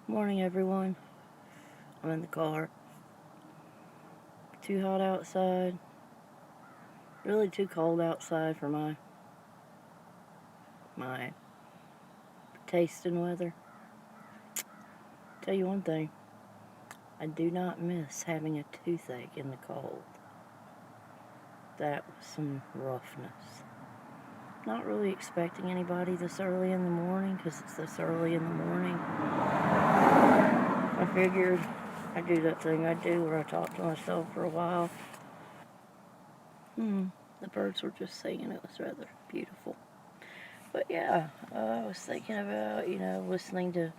Morning, everyone. I'm in the car. Too hot outside. Really too cold outside for my taste in weather. Tell you one thing, I do not miss having a toothache in the cold. That was some roughness. Not really expecting anybody this early in the morning, because it's this early in the morning. I figured I'd do that thing I do where I talk to myself for a while. The birds were just singing. It was rather beautiful. But yeah, I was thinking about, listening to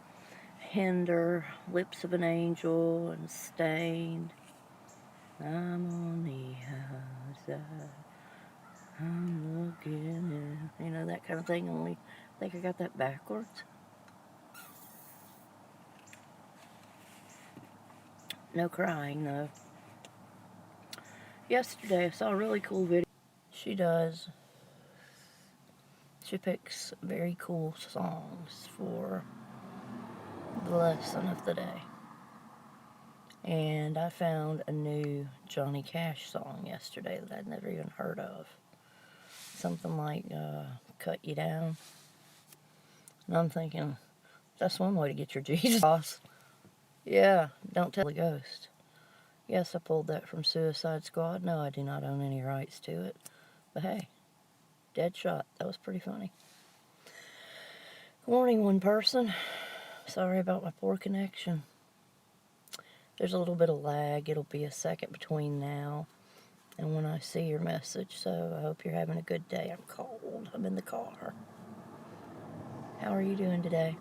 Hinder, Lips of an Angel, and Stained. I'm on the outside, I'm looking in. That kind of thing, only I think I got that backwards. No crying, though. Yesterday, I saw a really cool video. She picks very cool songs for the lesson of the day. And I found a new Johnny Cash song yesterday that I'd never even heard of. Something like Cut You Down. And I'm thinking, that's one way to get your Jesus across. Yeah, don't tell the ghost. Yes, I pulled that from Suicide Squad. No, I do not own any rights to it. But hey, dead shot. That was pretty funny. Good morning, one person. Sorry about my poor connection. There's a little bit of lag. It'll be a second between now and when I see your message, so I hope you're having a good day. I'm cold. I'm in the car. How are you doing today?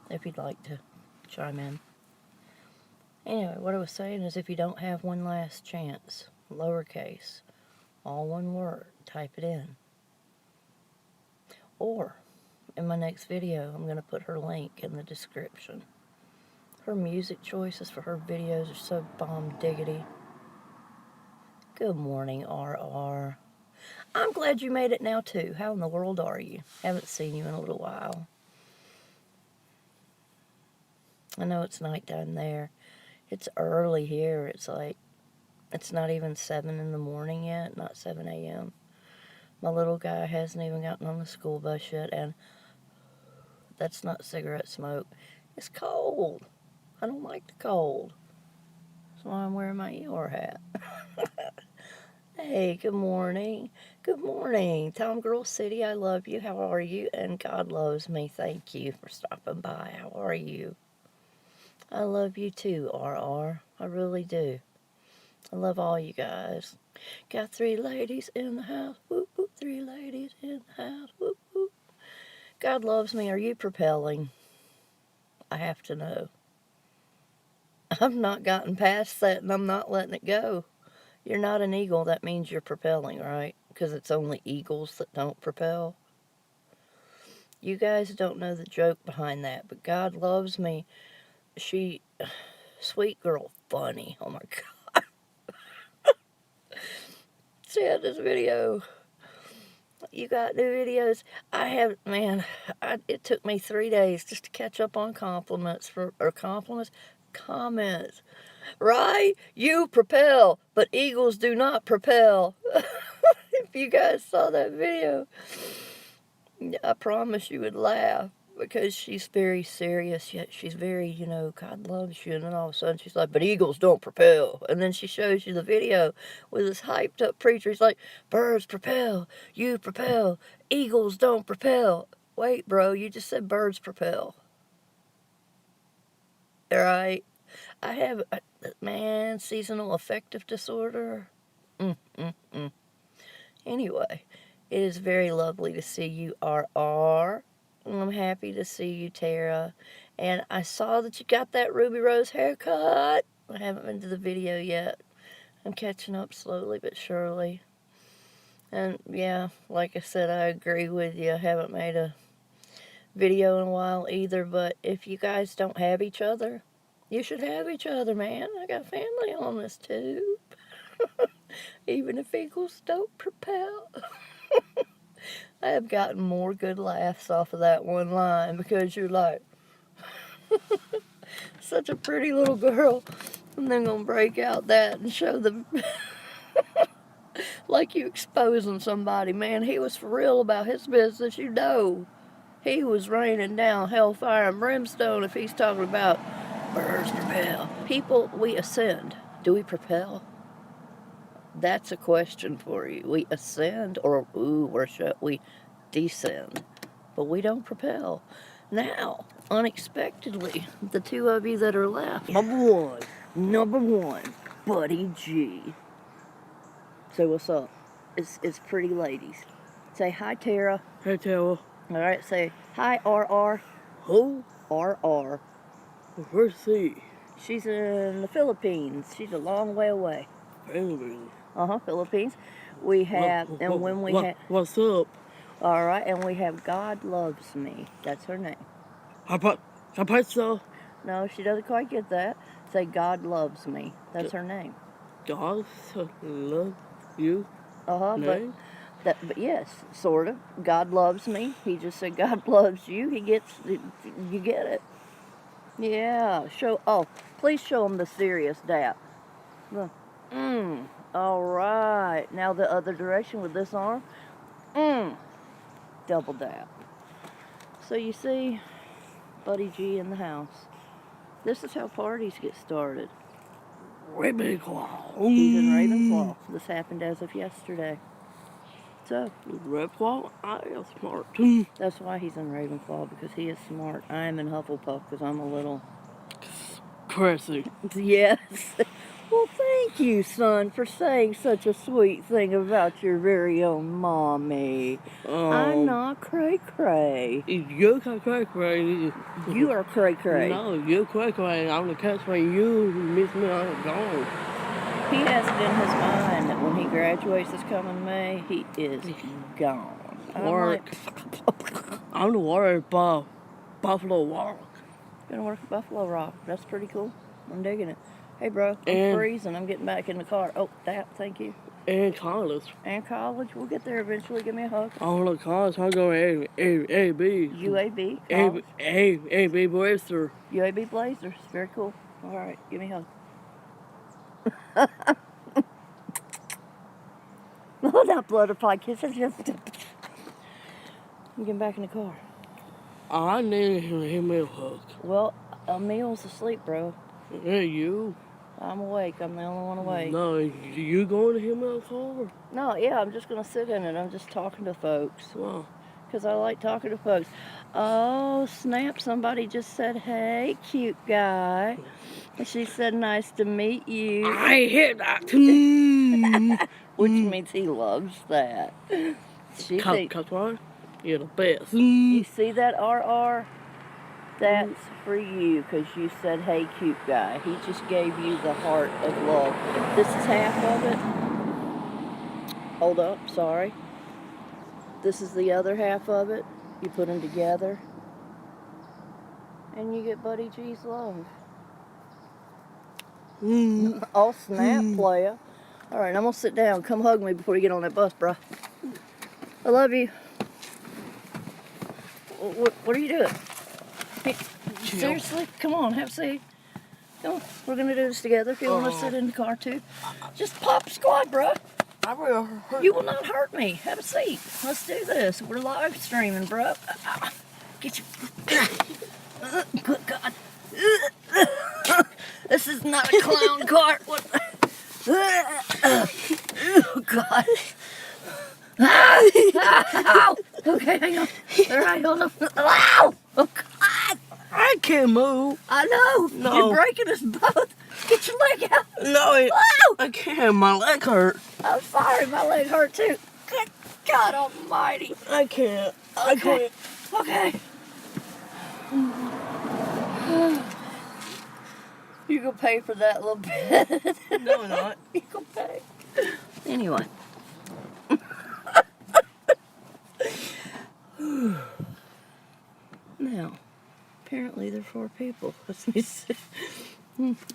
If you'd like to chime in. Anyway, what I was saying is if you don't have one last chance, lowercase, all one word, type it in. Or, in my next video, I'm going to put her link in the description. Her music choices for her videos are so bomb diggity. Good morning, RR. I'm glad you made it now, too. How in the world are you? Haven't seen you in a little while. I know it's nighttime there. It's early here. It's not even 7 in the morning yet, not 7 a.m. My little guy hasn't even gotten on the school bus yet, and that's not cigarette smoke. It's cold. I don't like the cold. That's why I'm wearing my Eeyore hat. Hey, good morning. Good morning. Tom Girl City, I love you. How are you? And God loves me. Thank you for stopping by. How are you? I love you too, RR. I really do. I love all you guys. Got 3 ladies in the house. Whoop, whoop. 3 ladies in the house. Whoop, whoop. God loves me. Are you propelling? I have to know. I've not gotten past that, and I'm not letting it go. You're not an eagle. That means you're propelling, right? Because it's only eagles that don't propel. You guys don't know the joke behind that, but God loves me. Sweet girl, funny. Oh my God. She had this video. You got new videos? I have, man, it took me 3 days just to catch up on comments, right? You propel, but eagles do not propel. If you guys saw that video, I promise you would laugh because she's very serious, yet she's very, God loves you. And then all of a sudden she's like, but eagles don't propel. And then she shows you the video with this hyped up preacher. He's like, birds propel, you propel, eagles don't propel. Wait, bro, you just said birds propel. All right? I have, seasonal affective disorder. Anyway, it is very lovely to see you, RR. I'm happy to see you, Tara. And I saw that you got that Ruby Rose haircut. I haven't been to the video yet. I'm catching up slowly but surely. And yeah, like I said, I agree with you. I haven't made a video in a while either. But if you guys don't have each other, you should have each other, man. I got family on this tube. Even if eagles don't propel. I have gotten more good laughs off of that one line because you're like, Such a pretty little girl. And then gonna break out that and show them like you exposing somebody. Man, he was for real about his business, you know. He was raining down hellfire and brimstone if he's talking about birds propel. People, we ascend. Do we propel? That's a question for you. We ascend or, we descend. But we don't propel. Now, unexpectedly, the two of you that are left. Number one, Buddy G. Say what's up. It's pretty ladies. Say hi, Tara. Hey, Tara. All right, say hi, RR. Who? RR. Where's she? She's in the Philippines. She's a long way away. Philippines. Philippines. We have, What's up? All right, and we have God Loves Me. That's her name. I bet so. No, she doesn't quite get that. Say God Loves Me. That's her name. God love you. But yes, sort of. God loves me. He just said God loves you. You get it. Yeah. Please show him the serious dap. All right. Now the other direction with this arm. Double dap. So you see, Buddy G in the house. This is how parties get started. Ravenclaw. He's in Ravenclaw. This happened as of yesterday. So, Ravenclaw, I am smart. That's why he's in Ravenclaw, because he is smart. I am in Hufflepuff, because I'm a little... Crazy. Yes. Well, thank you, son, for saying such a sweet thing about your very own mommy. I'm not cray-cray. You're cray-cray. You are cray-cray. No, you're cray-cray. I'm the catch when you miss me, I'm gone. He has it in his mind that when he graduates this coming May, he is gone. I'm the water at Buffalo Rock. Gonna work at Buffalo Rock. That's pretty cool. I'm digging it. Hey, bro, I'm freezing. I'm getting back in the car. Oh, thank you. And college. And college. We'll get there eventually. Give me a hug. Oh, look, college. I'm going AB. UAB. AB Blazer. UAB Blazers. Very cool. All right, give me a hug. Oh, that butterfly kiss. I'm getting back in the car. I need him a hug. Well, Emil's asleep, bro. Hey, you. I'm awake. I'm the only one awake. No, you going to him a car? No, yeah, I'm just going to sit in it. I'm just talking to folks. Wow. Because I like talking to folks. Oh, snap. Somebody just said, hey, cute guy. And she said, nice to meet you. I hear that. Which means he loves that. Cut one? You're the best. You see that, RR? That's for you, because you said, hey, cute guy. He just gave you the heart of love. This is half of it. Hold up, sorry. This is the other half of it. You put them together. And you get Buddy G's love. Oh, snap, playa. All right, I'm going to sit down. Come hug me before you get on that bus, bruh. I love you. What are you doing? Hey, seriously? Come on, have a seat. Come on, we're going to do this together. If you want to sit in the car, too. Just pop squad, bruh. I will hurt you. Will not hurt me. Have a seat. Let's do this. We're live streaming, bruh. Get your... Good God. This is not a clown cart. What? Oh, God. Ow! Okay, hang on. All right, hold on. Ow! Oh, God. I can't move. I know. No. You're breaking us both. Get your leg out. No, I can't. My leg hurt. I'm sorry. My leg hurt, too. Good God almighty. I can't. Okay. I can't. Okay. You can pay for that little bit. No, I'm not. You can pay. Anyway. Now, apparently there are 4 people. Let me see.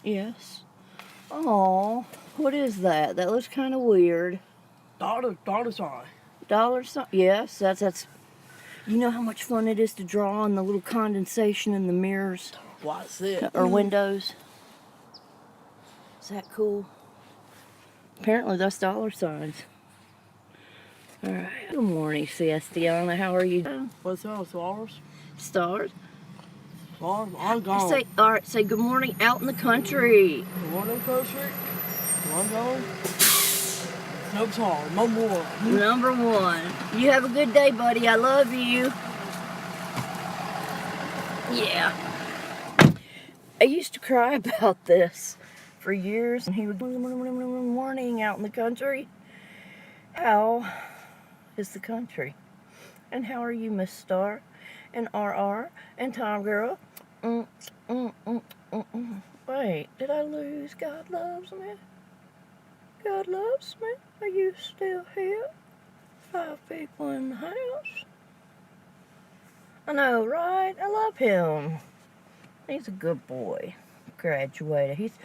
Yes. Oh, what is that? That looks kind of weird. Dollar sign. Dollar sign? Yes, that's. You know how much fun it is to draw on the little condensation in the mirrors? What's it? Or windows. Is that cool? Apparently that's dollar signs. Alright. Good morning, Siestiana. How are you? What's up, Stars? Stars? Stars? I'm gone. Say, alright, say good morning out in the country. Good morning, country. I'm going. No time, no more. Number one. You have a good day, buddy. I love you. Yeah. I used to cry about this for years, and he would morning out in the country. How is the country? And how are you, Miss Star? And RR? And Tom Girl? Wait, did I lose? God loves me. God loves me. Are you still here? 5 people in the house. I know, right? I love him. He's a good boy. Graduated. He's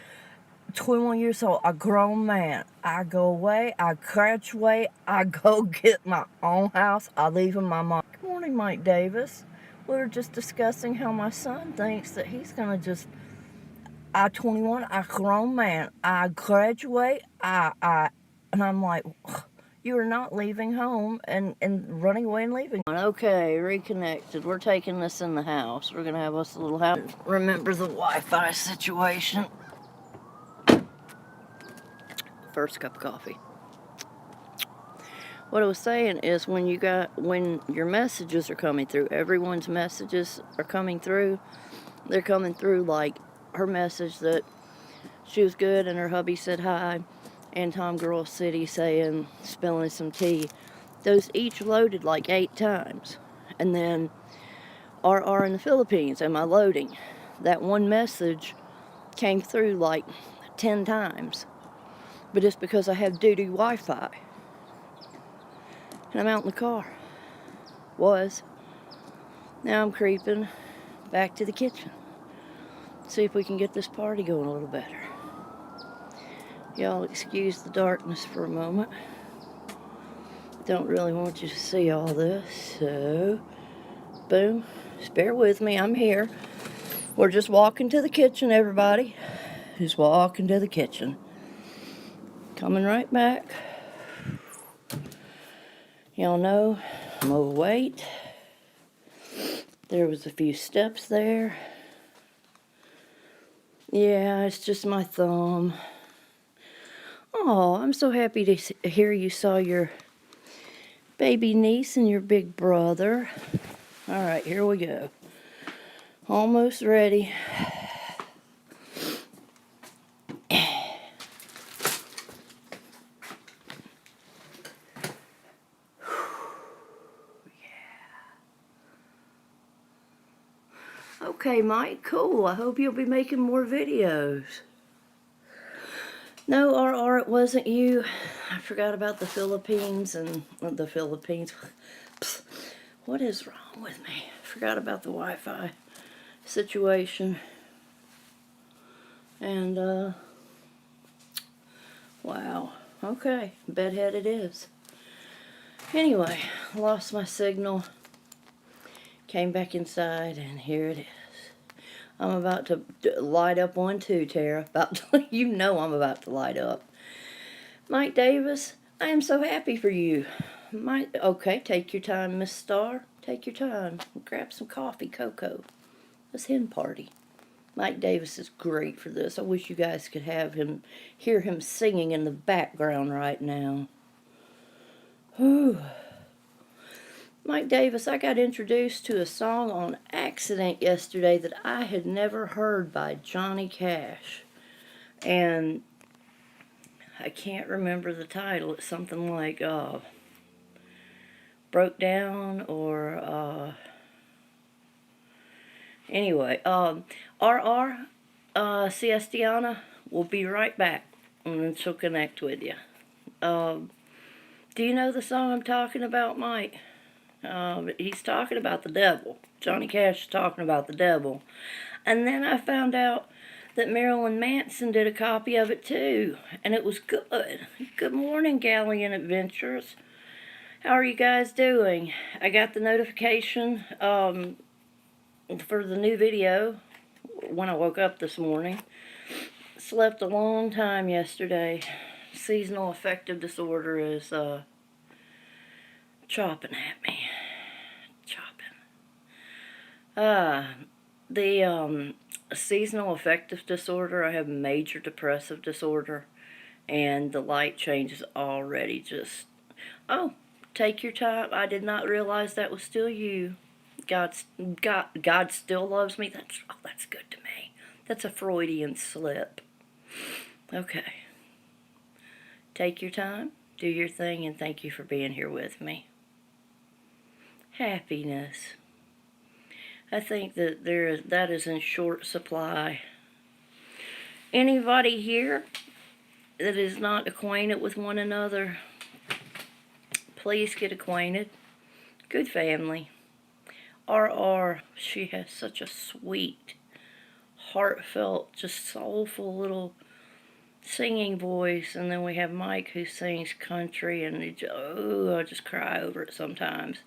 21 years old, a grown man. I go away, I graduate, I go get my own house, I leave him my mom. Good morning, Mike Davis. We were just discussing how my son thinks that he's gonna just, I 21, I grown man, I graduate, and I'm like, you are not leaving home and running away and leaving. Okay, reconnected. We're taking this in the house. We're gonna have us a little house. Remember the Wi-Fi situation. First cup of coffee. What I was saying is when your messages are coming through, everyone's messages are coming through. They're coming through like her message that she was good and her hubby said hi, and Tom Girl City saying spilling some tea. Those each loaded like 8 times. And then RR in the Philippines, am I loading? That one message came through like 10 times. But it's because I have duty Wi-Fi. And I'm out in the car. Was. Now I'm creeping back to the kitchen. See if we can get this party going a little better. Y'all excuse the darkness for a moment. Don't really want you to see all this, so boom. Just bear with me, I'm here. We're just walking to the kitchen, everybody. Just walking to the kitchen. Coming right back. Y'all know I'm overweight. There was a few steps there. Yeah, it's just my thumb. Oh, I'm so happy to hear you saw your baby niece and your big brother. All right, here we go. Almost ready. Okay, Mike, cool. I hope you'll be making more videos. No, RR, it wasn't you. I forgot about the Philippines and the Philippines. Psst, what is wrong with me? I forgot about the Wi-Fi situation. And, wow. Okay, bedhead it is. Anyway, lost my signal. Came back inside, and here it is. I'm about to light up one too, Tara. You know I'm about to light up. Mike Davis, I am so happy for you. Okay, take your time, Miss Star. Take your time. Grab some coffee, cocoa. Let's hen party. Mike Davis is great for this. I wish you guys could hear him singing in the background right now. Whew. Mike Davis, I got introduced to a song on accident yesterday that I had never heard by Johnny Cash. And I can't remember the title. It's something like Broke Down or anyway, RR, Siestiana, will be right back and then she'll connect with you. Do you know the song I'm talking about, Mike? He's talking about the devil. Johnny Cash is talking about the devil. And then I found out that Marilyn Manson did a copy of it too. And it was good. Good morning, Galleon Adventures. How are you guys doing? I got the notification for the new video. when I woke up this morning. Slept a long time yesterday. Seasonal affective disorder is chopping at me. Chopping. The seasonal affective disorder, I have major depressive disorder, and the light changes already just, oh, take your time. I did not realize that was still you. God still loves me. That's good to me. That's a Freudian slip. Okay. Take your time, do your thing, and thank you for being here with me. Happiness. I think that that is in short supply. Anybody here that is not acquainted with one another, please get acquainted. Good family. RR, she has such a sweet, heartfelt, just soulful little singing voice. And then we have Mike, who sings country, and I just cry over it sometimes.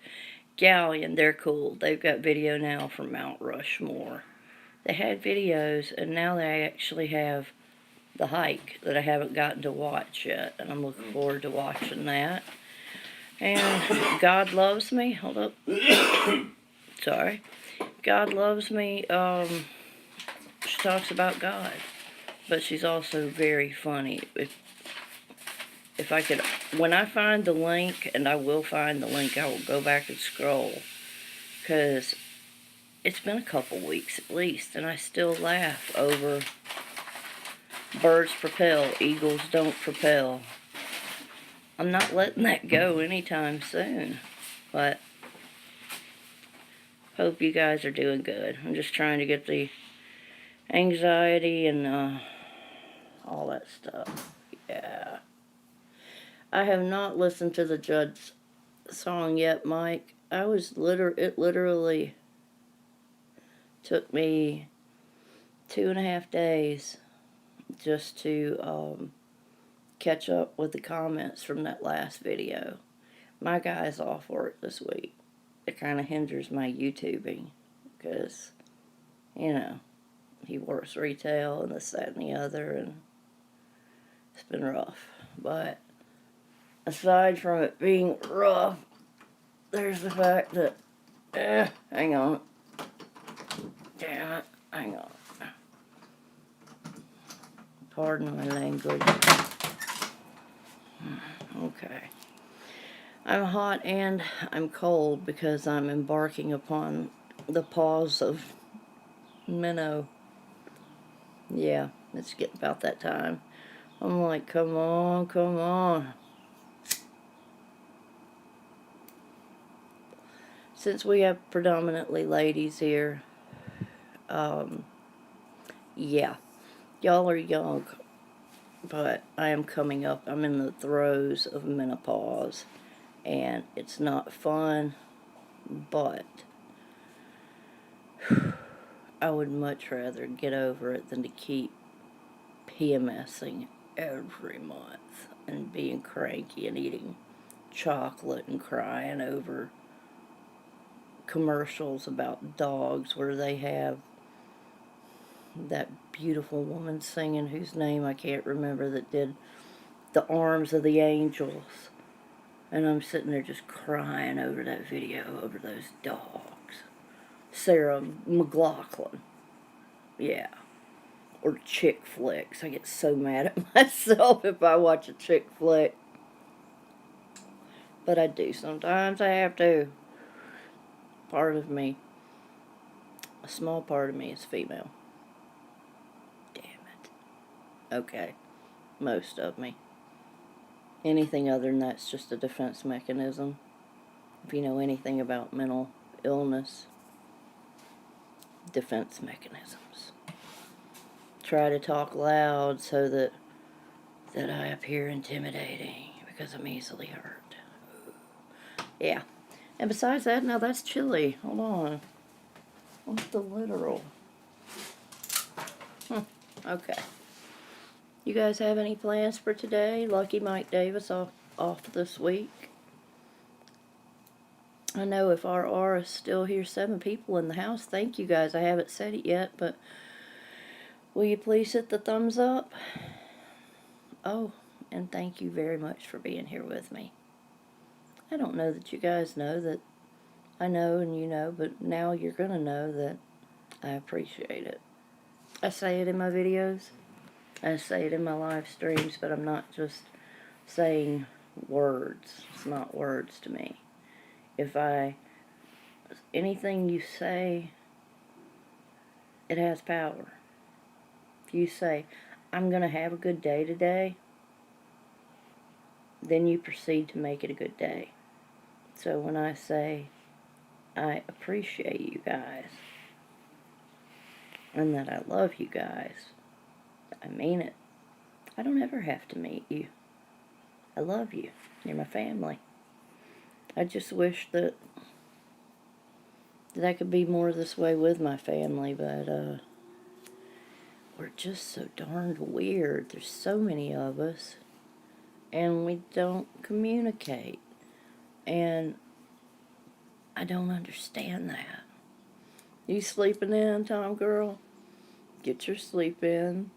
Galleon, they're cool. They've got video now from Mount Rushmore. They had videos, and now they actually have the hike that I haven't gotten to watch yet, and I'm looking forward to watching that. And God Loves Me. Hold up. Sorry. God Loves Me. She talks about God, but she's also very funny. If I could, when I find the link, and I will find the link, I will go back and scroll, because it's been a couple weeks at least, and I still laugh over birds propel, eagles don't propel. I'm not letting that go anytime soon, but hope you guys are doing good. I'm just trying to get the anxiety and all that stuff. Yeah. I have not listened to the Judd's song yet, Mike. It literally took me 2.5 days just to catch up with the comments from that last video. My guy's off work this week. It kind of hinders my YouTubing because, you know, he works retail and this, that, and the other, and it's been rough. But aside from it being rough, there's the fact that, hang on. Damn it, hang on. Pardon my language. Okay. I'm hot and I'm cold because I'm embarking upon the pause of minnow. Yeah, it's getting about that time. I'm like, come on, come on. Since we have predominantly ladies here, yeah, y'all are young, but I am coming up. I'm in the throes of menopause, and it's not fun, but I would much rather get over it than to keep PMSing every month and being cranky and eating chocolate and crying over commercials about dogs where they have that beautiful woman singing whose name I can't remember that did The Arms of the Angels. And I'm sitting there just crying over that video, over those dogs. Sarah McLachlan. Yeah. Or chick flicks. I get so mad at myself if I watch a chick flick. But I do. Sometimes I have to. Part of me, a small part of me is female. Damn it. Okay. Most of me. Anything other than that's just a defense mechanism. If you know anything about mental illness, defense mechanisms. Try to talk loud so that I appear intimidating because I'm easily hurt. Yeah. And besides that, now that's chilly. Hold on. What's the literal? Okay. You guys have any plans for today? Lucky Mike Davis off this week. I know, if RR is still here, 7 people in the house. Thank you guys. I haven't said it yet, but Will you please hit the thumbs up? Oh, and thank you very much for being here with me. I don't know that you guys know that I know and you know, but now you're going to know that I appreciate it. I say it in my videos. I say it in my live streams, but I'm not just saying words. It's not words to me. Anything you say, it has power. If you say, I'm going to have a good day today, then you proceed to make it a good day. So when I say, I appreciate you guys, and that I love you guys, I mean it. I don't ever have to meet you. I love you. You're my family. I just wish that I could be more this way with my family, but we're just so darned weird. There's so many of us, and we don't communicate. And I don't understand that. You sleeping in, Tom girl? Get your sleep in.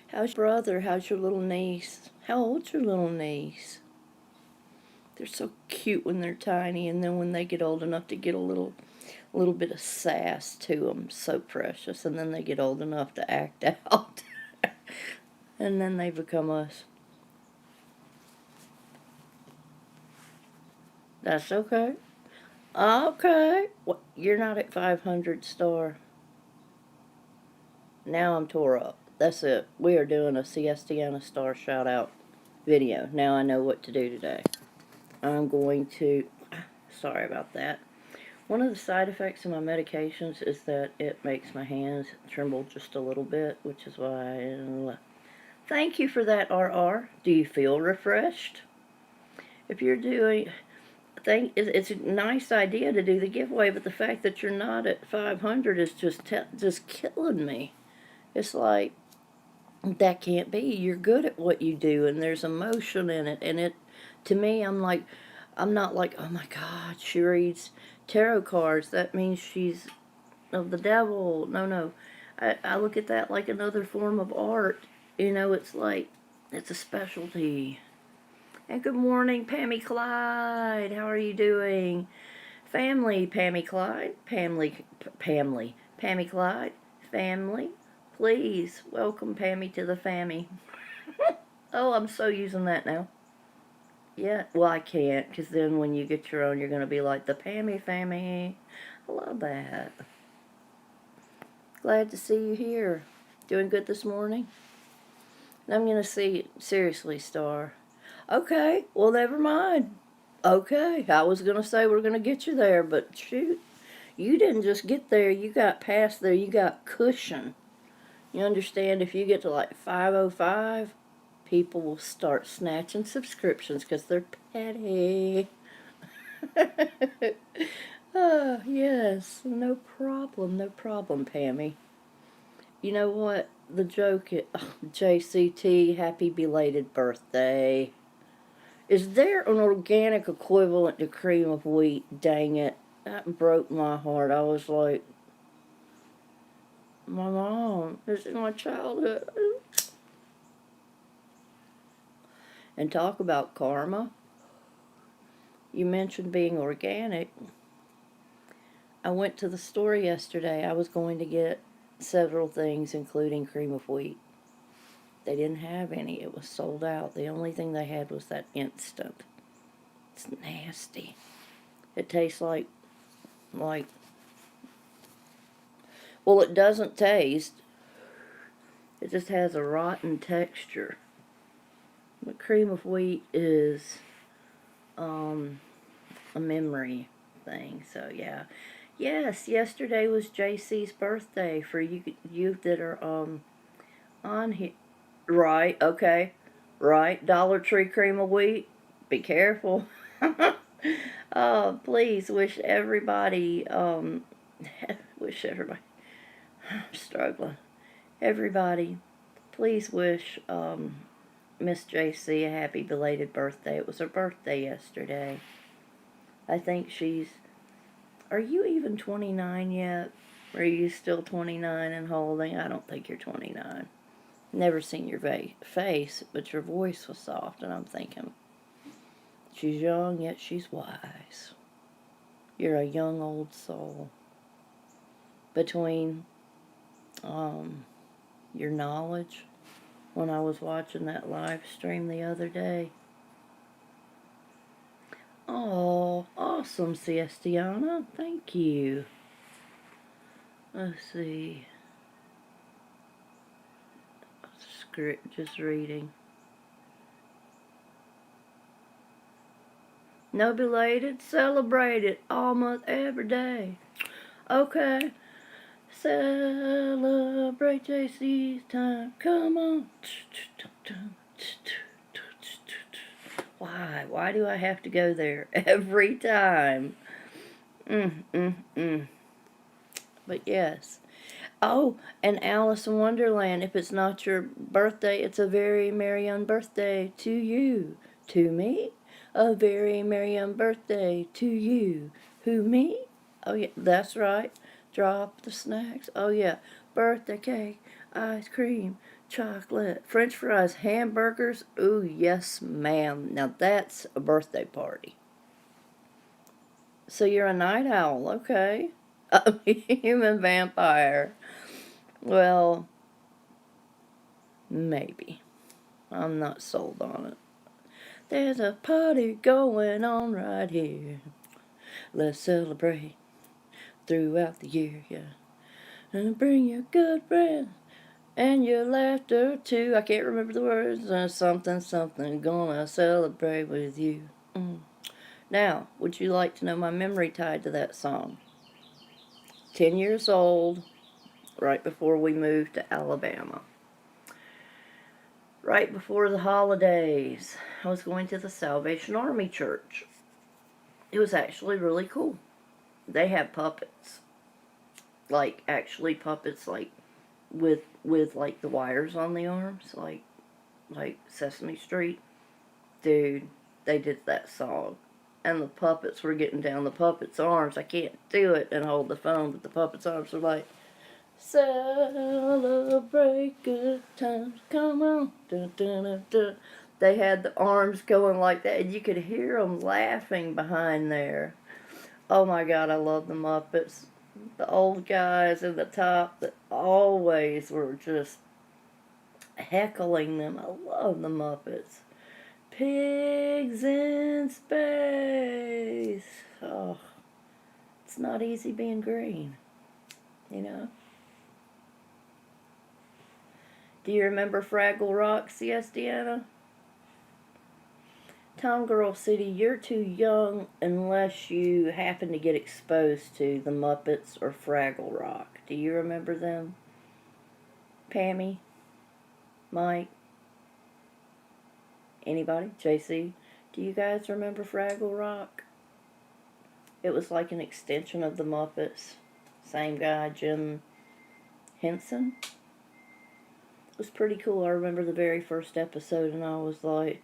How's your brother? How's your little niece? How old's your little niece? They're so cute when they're tiny, and then when they get old enough to get a little bit of sass to them, so precious, and then they get old enough to act out. And then they become us. That's okay. Okay. What, you're not at 500 star. Now I'm tore up. That's it. We are doing a CSTN star shout out video. Now I know what to do today. I'm going to, sorry about that. One of the side effects of my medications is that it makes my hands tremble just a little bit, which is why thank you for that, RR. Do you feel refreshed? If you're doing, it's a nice idea to do the giveaway, but the fact that you're not at 500 is just killing me. It's like, that can't be. You're good at what you do, and there's emotion in it, and to me, I'm not like, oh my God, she reads tarot cards. That means she's of the devil. No. I look at that like another form of art. It's like, it's a specialty. And good morning, Pammy Clyde. How are you doing? Family, Pammy Clyde. Pammy Clyde. Family. Please, welcome Pammy to the fammy. Oh, I'm so using that now. Yeah, well, I can't, because then when you get your own, you're going to be like the Pammy fammy. I love that. Glad to see you here. Doing good this morning? And I'm going to see, seriously, Star. Okay, well, never mind. Okay, I was going to say we're going to get you there, but shoot, you didn't just get there. You got past there. You got cushion. You understand, if you get to like 505, people will start snatching subscriptions because they're petty. Yes, no problem, Pammy. You know what? The joke is, JCT, happy belated birthday. Is there an organic equivalent to cream of wheat? Dang it. That broke my heart. I was like, my mom, this is my childhood. And talk about karma. You mentioned being organic. I went to the store yesterday. I was going to get several things, including cream of wheat. They didn't have any. It was sold out. The only thing they had was that instant. It's nasty. It tastes like, well, it doesn't taste. It just has a rotten texture. But cream of wheat is a memory thing. So yeah. Yes, yesterday was JC's birthday. For you that are on here. Right, okay. Right, Dollar Tree cream of wheat. Be careful. Please wish everybody, I'm struggling. Everybody, please wish Miss JC a happy belated birthday. It was her birthday yesterday. I think are you even 29 yet? Are you still 29 and holding? I don't think you're 29. Never seen your face, but your voice was soft, and I'm thinking, she's young, yet she's wise. You're a young old soul. Between your knowledge, when I was watching that live stream the other day. Oh, awesome, Siestiana. Thank you. Let's see. Script, just reading. No belated, celebrate it all month, every day. Okay. Celebrate JC's time. Come on. Why? Why do I have to go there every time? But yes. Oh, and Alice in Wonderland, if it's not your birthday, it's a very merry birthday to you. To me? A very merry birthday to you. Who, me? Oh, yeah, that's right. Drop the snacks. Oh, yeah. Birthday cake, ice cream, chocolate, french fries, hamburgers. Ooh, yes, ma'am. Now that's a birthday party. So you're a night owl, okay. A human vampire. Well, maybe. I'm not sold on it. There's a party going on right here. Let's celebrate throughout the year, yeah. And bring your good friends and your laughter too. I can't remember the words. Something, something, gonna celebrate with you. Now, would you like to know my memory tied to that song? 10 years old, right before we moved to Alabama. Right before the holidays, I was going to the Salvation Army church. It was actually really cool. They had puppets. Like, actually puppets, like, with like, the wires on the arms, like Sesame Street. Dude, they did that song. And the puppets were getting down the puppets' arms. I can't do it and hold the phone, but the puppets' arms were like, celebrate good times, come on. Dun, dun, dun, dun. They had the arms going like that, and you could hear them laughing behind there. Oh my God, I love the Muppets. The old guys at the top that always were just heckling them. I love the Muppets. Pigs in space. Oh, it's not easy being green, you know? Do you remember Fraggle Rock, Siestiana? Tom Girl City, you're too young unless you happen to get exposed to the Muppets or Fraggle Rock. Do you remember them? Pammy? Mike? Anybody? JC? Do you guys remember Fraggle Rock? It was like an extension of the Muppets. Same guy, Jim Henson. It was pretty cool. I remember the very first episode and I was like,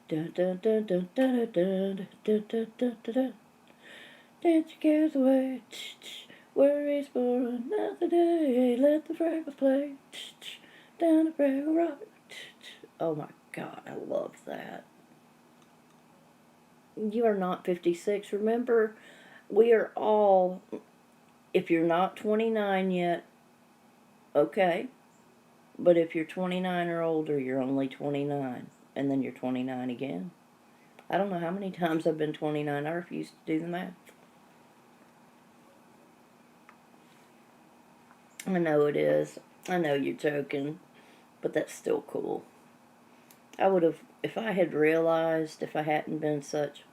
dun dun dun dun dun dun dun dun dun dun dun. Dance your cares away. Worries for another day. Let the Fraggles play. Down the Fraggle Rock. Oh my God, I love that. You are not 56. Remember, we are all, if you're not 29 yet, okay. But if you're 29 or older, you're only 29. And then you're 29 again. I don't know how many times I've been 29. I refuse to do the math. I know it is. I know you're joking. But that's still cool. I would have, if I had realized, if I hadn't been such,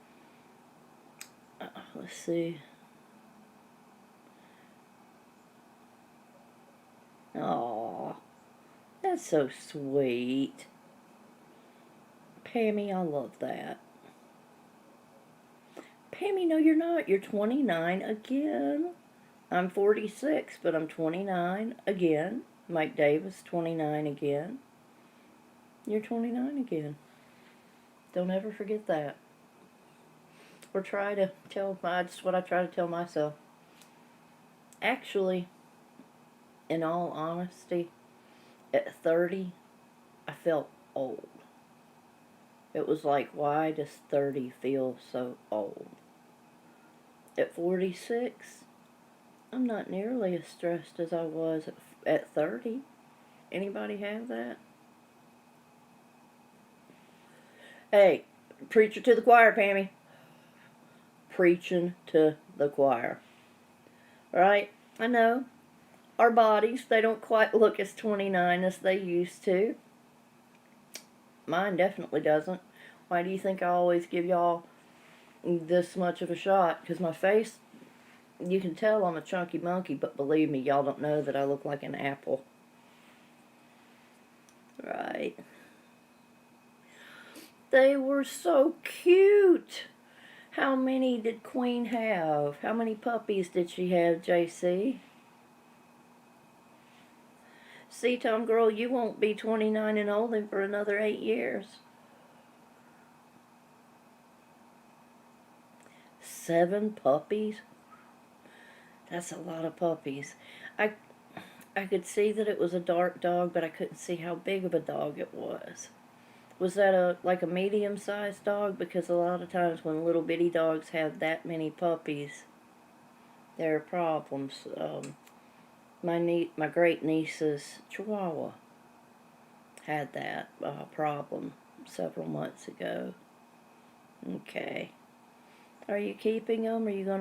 let's see. Aww, that's so sweet. Pammy, I love that. Pammy, no you're not. You're 29 again. I'm 46, but I'm 29 again. Mike Davis, 29 again. You're 29 again. Don't ever forget that. Or try to tell, that's what I try to tell myself. Actually, in all honesty, at 30, I felt old. It was like, why does 30 feel so old? At 46, I'm not nearly as stressed as I was at 30. Anybody have that? Hey, preacher to the choir, Pammy. Preaching to the choir. Right? I know. Our bodies, they don't quite look as 29 as they used to. Mine definitely doesn't. Why do you think I always give y'all this much of a shot? Because my face, you can tell I'm a chunky monkey, but believe me, y'all don't know that I look like an apple. Right. They were so cute. How many did Queen have? How many puppies did she have, JC? See, Tom Girl, you won't be 29 and older for another 8 years. 7 puppies? That's a lot of puppies. I could see that it was a dark dog, but I couldn't see how big of a dog it was. Was that like a medium-sized dog? Because a lot of times when little bitty dogs have that many puppies, there are problems. My great niece's Chihuahua had that problem several months ago. Okay. Are you keeping them? Are you going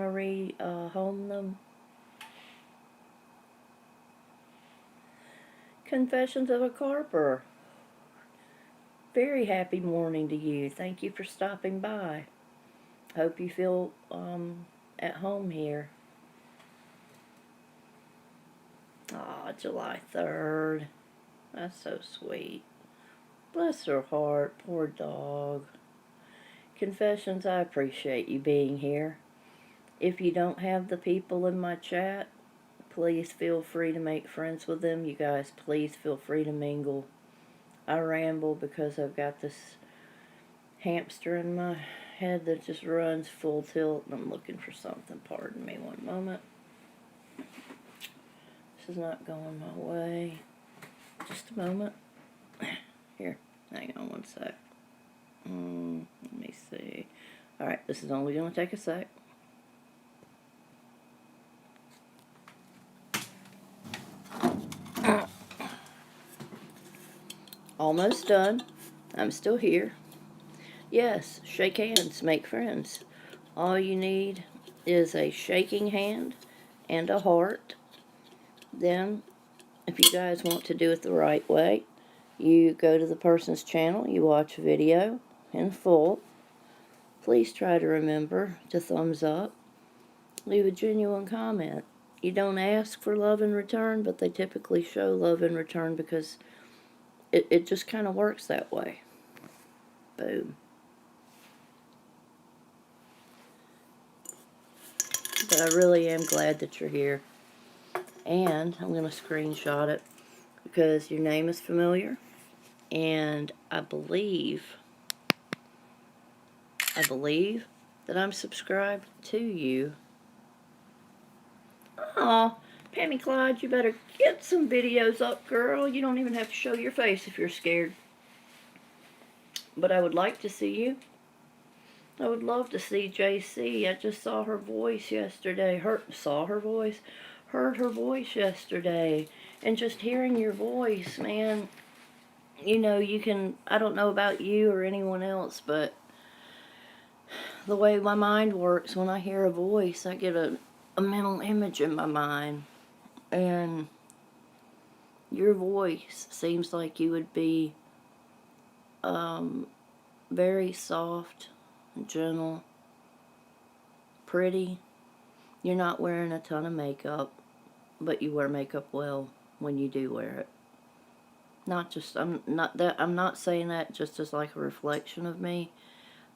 to home them? Confessions of a Carper. Very happy morning to you. Thank you for stopping by. Hope you feel at home here. Ah, July 3rd. That's so sweet. Bless her heart. Poor dog. Confessions, I appreciate you being here. If you don't have the people in my chat, please feel free to make friends with them. You guys, please feel free to mingle. I ramble because I've got this hamster in my head that just runs full tilt, and I'm looking for something. Pardon me one moment. This is not going my way. Just a moment. Here, hang on one sec. Let me see. Alright, this is only going to take a sec. Almost done. I'm still here. Yes, shake hands, make friends. All you need is a shaking hand and a heart. Then, if you guys want to do it the right way, you go to the person's channel, you watch a video in full. Please try to remember to thumbs up. Leave a genuine comment. You don't ask for love in return, but they typically show love in return because it just kind of works that way. Boom. But I really am glad that you're here. And I'm going to screenshot it because your name is familiar. And I believe that I'm subscribed to you. Aw, Pammy Clyde, you better get some videos up, girl. You don't even have to show your face if you're scared. But I would like to see you. I would love to see JC. I just saw her voice yesterday. Heard her voice yesterday. And just hearing your voice, man, you know, you can, I don't know about you or anyone else, but the way my mind works, when I hear a voice, I get a mental image in my mind. And your voice seems like you would be very soft, gentle, pretty. You're not wearing a ton of makeup, but you wear makeup well when you do wear it. I'm not saying that just as like a reflection of me,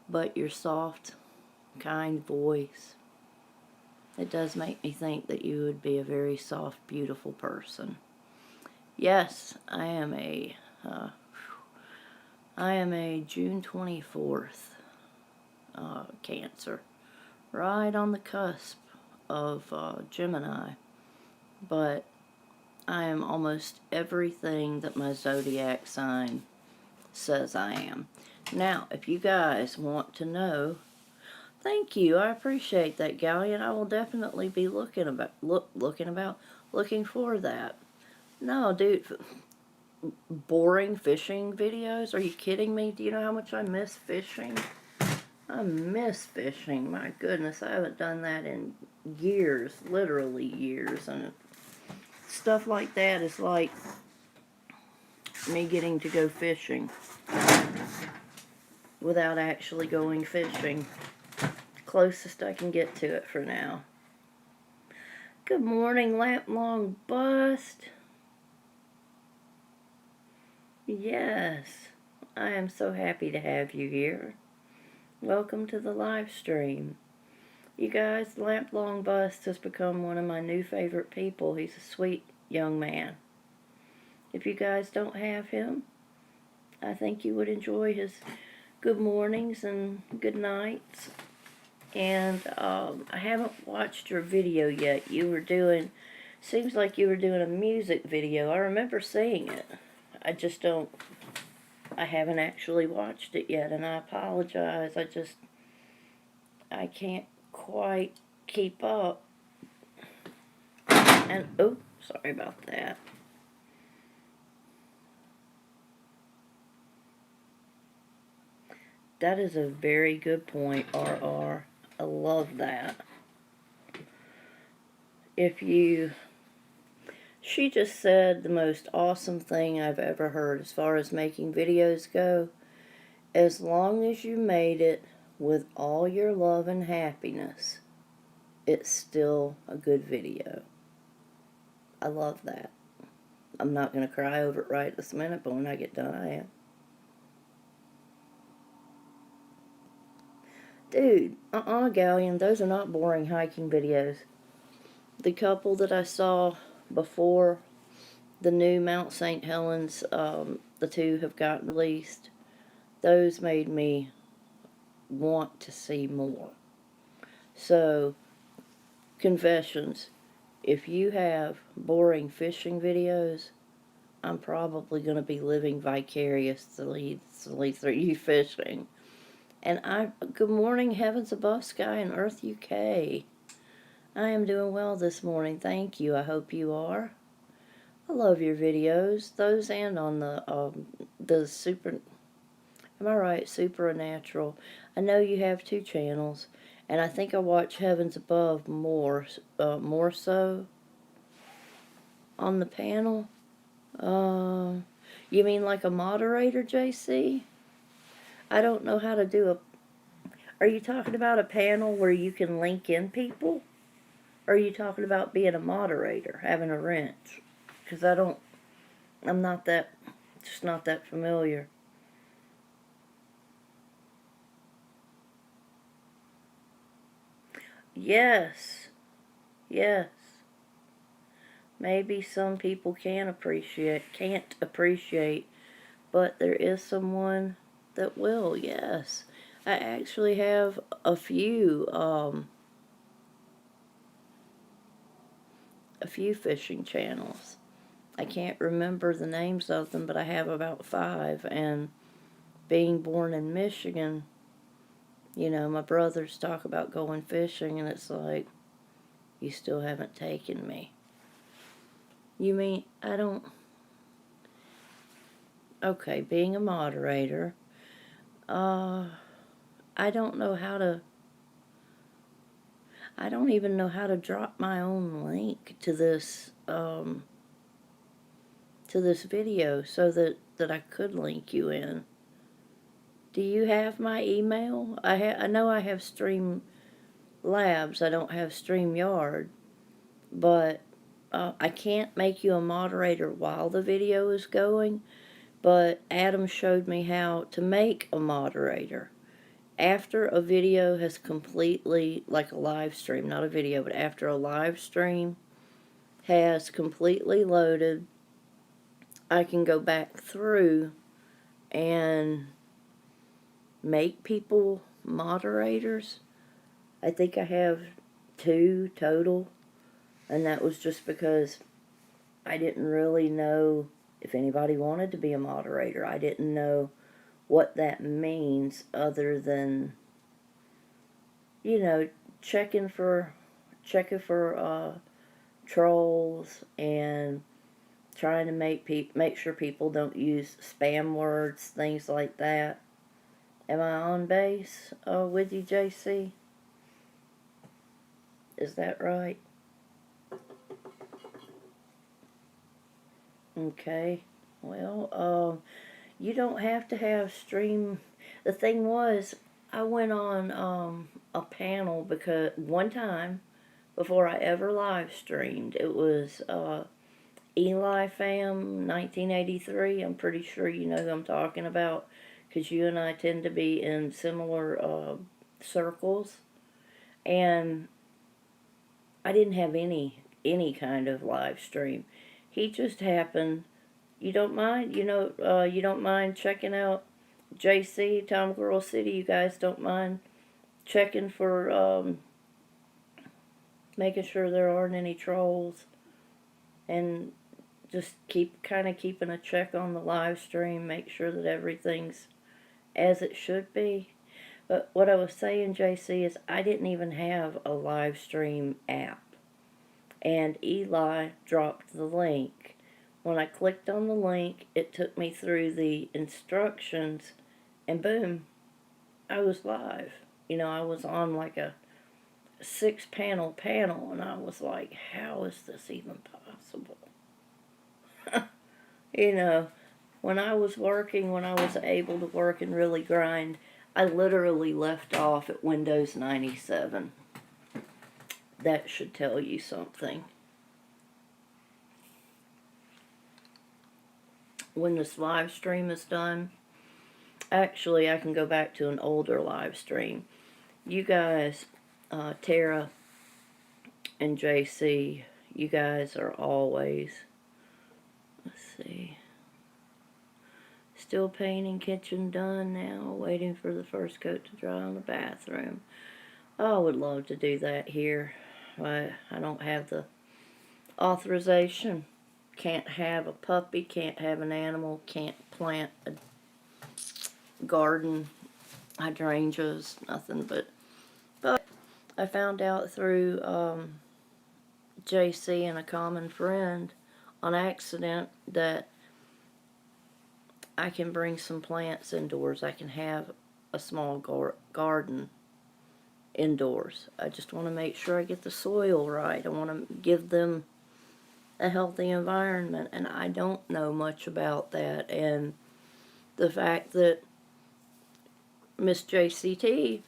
but your soft, kind voice, it does make me think that you would be a very soft, beautiful person. Yes, I am a June 24th Cancer, right on the cusp of Gemini, but I am almost everything that my zodiac sign says I am. Now, if you guys want to know, thank you, I appreciate that, Galleon. I will definitely be looking for that. No, dude, boring fishing videos? Are you kidding me? Do you know how much I miss fishing? I miss fishing. My goodness, I haven't done that in years, literally years. And stuff like that is like me getting to go fishing without actually going fishing. Closest I can get to it for now. Good morning, Lamp Long Bust. Yes, I am so happy to have you here. Welcome to the live stream. You guys, Lamp Long Bust has become one of my new favorite people. He's a sweet young man. If you guys don't have him, I think you would enjoy his good mornings and good nights. And I haven't watched your video yet. Seems like you were doing a music video. I remember seeing it. I haven't actually watched it yet, and I apologize. I can't quite keep up. And, oh, sorry about that. That is a very good point, RR. I love that. She just said the most awesome thing I've ever heard as far as making videos go. As long as you made it with all your love and happiness, it's still a good video. I love that. I'm not going to cry over it right this minute, but when I get done, I am. Dude, Galleon, those are not boring hiking videos. The couple that I saw before the new Mount St. Helens, the two have gotten released. Those made me want to see more. So, confessions. If you have boring fishing videos, I'm probably going to be living vicariously through you fishing. And good morning, heavens above, sky and earth, UK. I am doing well this morning, thank you. I hope you are. I love your videos, those and on the super, am I right, supernatural. I know you have 2 channels, and I think I watch Heavens Above more so on the panel. You mean like a moderator, JC? I don't know how to do are you talking about a panel where you can link in people? Or are you talking about being a moderator, having a wrench? Because I'm not that familiar. Yes. Yes. Maybe some people can't appreciate, but there is someone that will, yes. I actually have a few fishing channels. I can't remember the names of them, but I have about 5. And being born in Michigan, you know, my brothers talk about going fishing, and it's like, you still haven't taken me. You mean, okay, being a moderator, I don't even know how to drop my own link to this video so that I could link you in. Do you have my email? I know I have Stream Labs. I don't have StreamYard, but I can't make you a moderator while the video is going. But Adam showed me how to make a moderator. After a video has completely, like a live stream, not a video, but after a live stream has completely loaded, I can go back through and make people moderators. I think I have 2 total, and that was just because I didn't really know if anybody wanted to be a moderator. I didn't know what that means other than, you know, checking for trolls and trying to make sure people don't use spam words, things like that. Am I on base with you, JC? Is that right? Okay. Well, you don't have to have stream. The thing was, I went on a panel because one time before I ever live streamed, it was Eli Fam 1983. I'm pretty sure you know who I'm talking about because you and I tend to be in similar circles. And I didn't have any kind of live stream. He just happened. You don't mind, you don't mind checking out JC, Tom Girl City. You guys don't mind checking for making sure there aren't any trolls and just keeping a check on the live stream, make sure that everything's as it should be. But what I was saying, JC, is I didn't even have a live stream app. And Eli dropped the link. When I clicked on the link, it took me through the instructions, and boom, I was live. I was on like a 6-panel panel, and I was like, how is this even possible? you know, when I was able to work and really grind, I literally left off at Windows 97. That should tell you something. When this live stream is done, actually, I can go back to an older live stream. You guys, Tara and JC, you guys are always, let's see, still painting, kitchen done now, waiting for the first coat to dry on the bathroom. Oh, I would love to do that here, but I don't have the authorization. Can't have a puppy, can't have an animal, can't plant a garden, hydrangeas, nothing. But I found out through JC and a common friend on accident that I can bring some plants indoors. I can have a small garden indoors. I just want to make sure I get the soil right. I want to give them a healthy environment, and I don't know much about that. And the fact that Miss JCT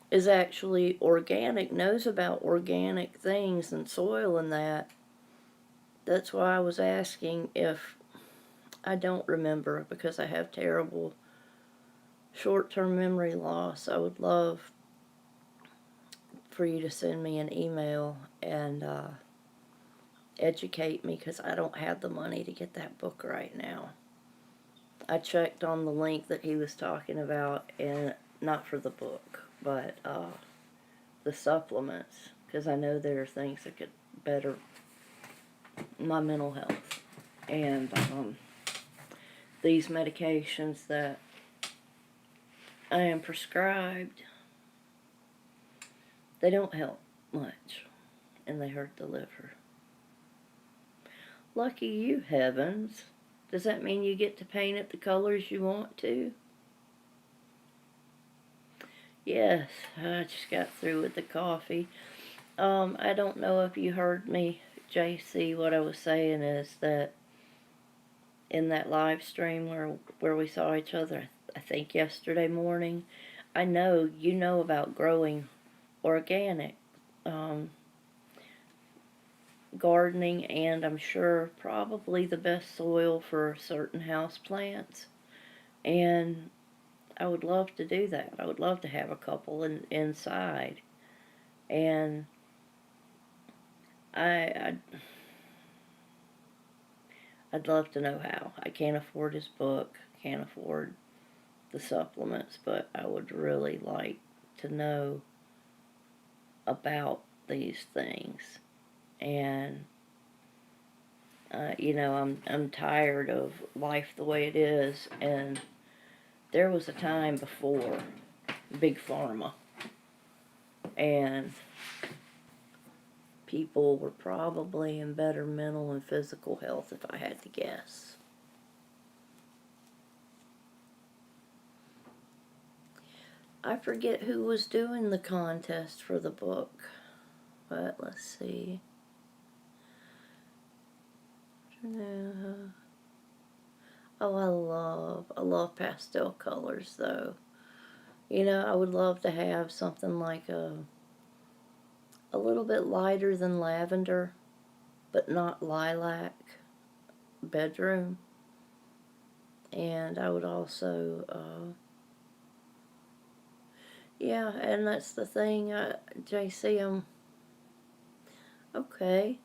is actually organic, knows about organic things and soil and that's why I was asking. If I don't remember, because I have terrible short-term memory loss, I would love for you to send me an email and educate me, because I don't have the money to get that book right now. I checked on the link that he was talking about, and not for the book, but the supplements, because I know there are things that could better my mental health. And these medications that I am prescribed, they don't help much, and they hurt the liver. Lucky you, heavens. Does that mean you get to paint it the colors you want to? Yes, I just got through with the coffee. I don't know if you heard me, JC. What I was saying is that in that live stream where we saw each other, I think yesterday morning, I know you know about growing organic gardening, and I'm sure probably the best soil for certain house plants. And I would love to do that. I would love to have a couple inside. And I'd love to know how. I can't afford his book, can't afford the supplements, but I would really like to know about these things. And You know, I'm tired of life the way it is, and there was a time before Big Pharma, and people were probably in better mental and physical health, if I had to guess. I forget who was doing the contest for the book, but let's see. Oh, I love pastel colors, though. You know, I would love to have something like a little bit lighter than lavender, but not lilac bedroom. And I would also, yeah, and that's the thing, JC, okay.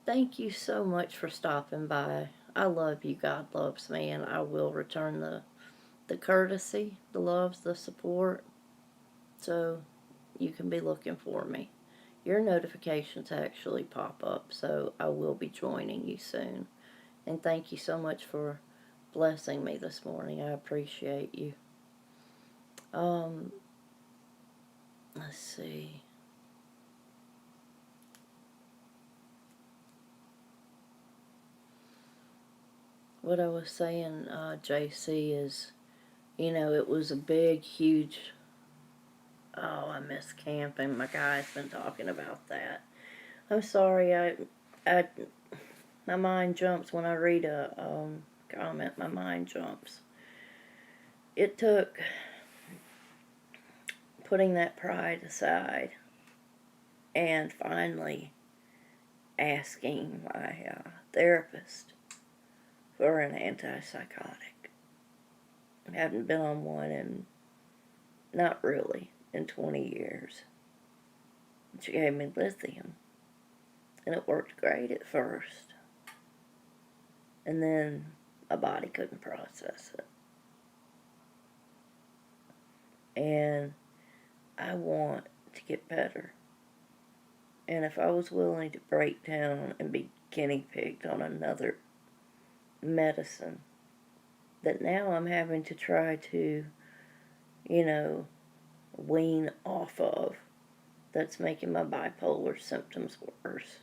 Thank you so much for stopping by. I love you, God loves me, and I will return the courtesy, the loves, the support, so you can be looking for me. Your notifications actually pop up, so I will be joining you soon. And thank you so much for blessing me this morning. I appreciate you. Let's see. What I was saying, JC, is, you know, it was a big, huge, oh, I miss camping. My guy's been talking about that. I'm sorry, I my mind jumps when I read a comment. My mind jumps. It took putting that pride aside and finally asking my therapist for an antipsychotic. I haven't been on one in, not really, in 20 years. She gave me lithium, and it worked great at first. And then my body couldn't process it. And I want to get better. And if I was willing to break down and be guinea pigged on another medicine that now I'm having to try to, you know, wean off of, that's making my bipolar symptoms worse,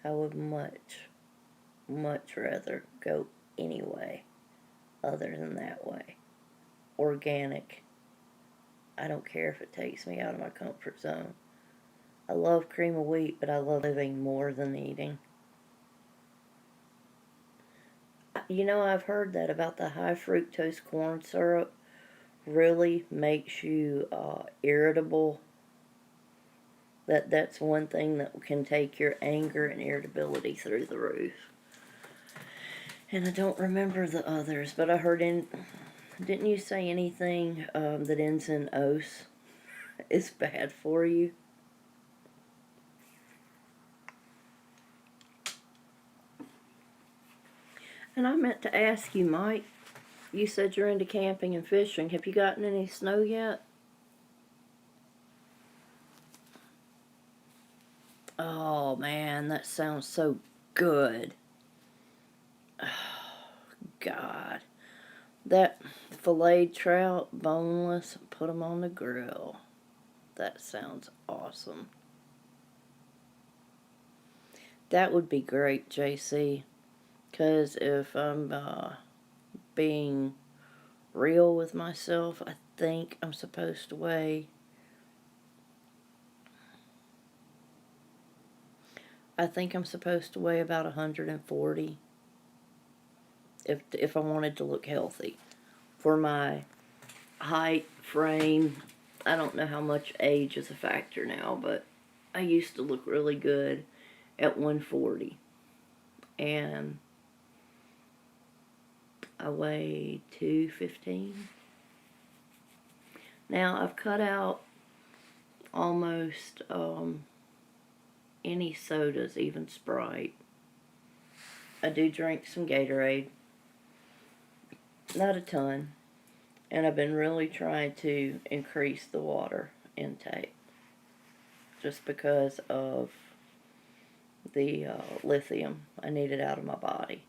I would much, much rather go any way other than that way. Organic. I don't care if it takes me out of my comfort zone. I love cream of wheat, but I love living more than eating. You know, I've heard that about the high fructose corn syrup really makes you irritable. That's one thing that can take your anger and irritability through the roof. And I don't remember the others, but I heard didn't you say anything that ends in ose is bad for you? And I meant to ask you, Mike, you said you're into camping and fishing. Have you gotten any snow yet? Oh man, that sounds so good. Oh, God. That filleted trout, boneless, put them on the grill. That sounds awesome. That would be great, JC. Because if I'm being real with myself, I think I'm supposed to weigh, about 140 if I wanted to look healthy. For my height, frame, I don't know how much age is a factor now, but I used to look really good at 140. And I weigh 215. Now, I've cut out almost any sodas, even Sprite. I do drink some Gatorade. Not a ton. And I've been really trying to increase the water intake. Just because of the lithium I needed out of my body.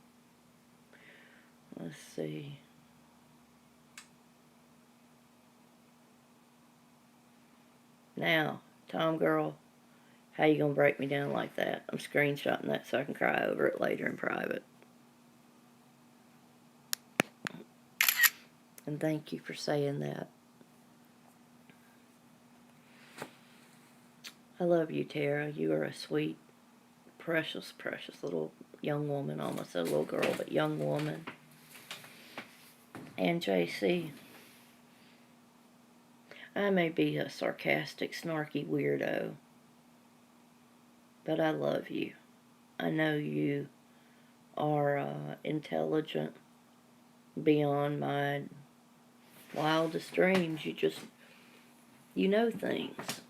Let's see. Now, Tom girl, how you gonna break me down like that? I'm screenshotting that so I can cry over it later in private. And thank you for saying that. I love you, Tara. You are a sweet, precious, precious little young woman. Almost a little girl, but young woman. And JC, I may be a sarcastic, snarky weirdo, but I love you. I know you are intelligent beyond my wildest dreams. You know things.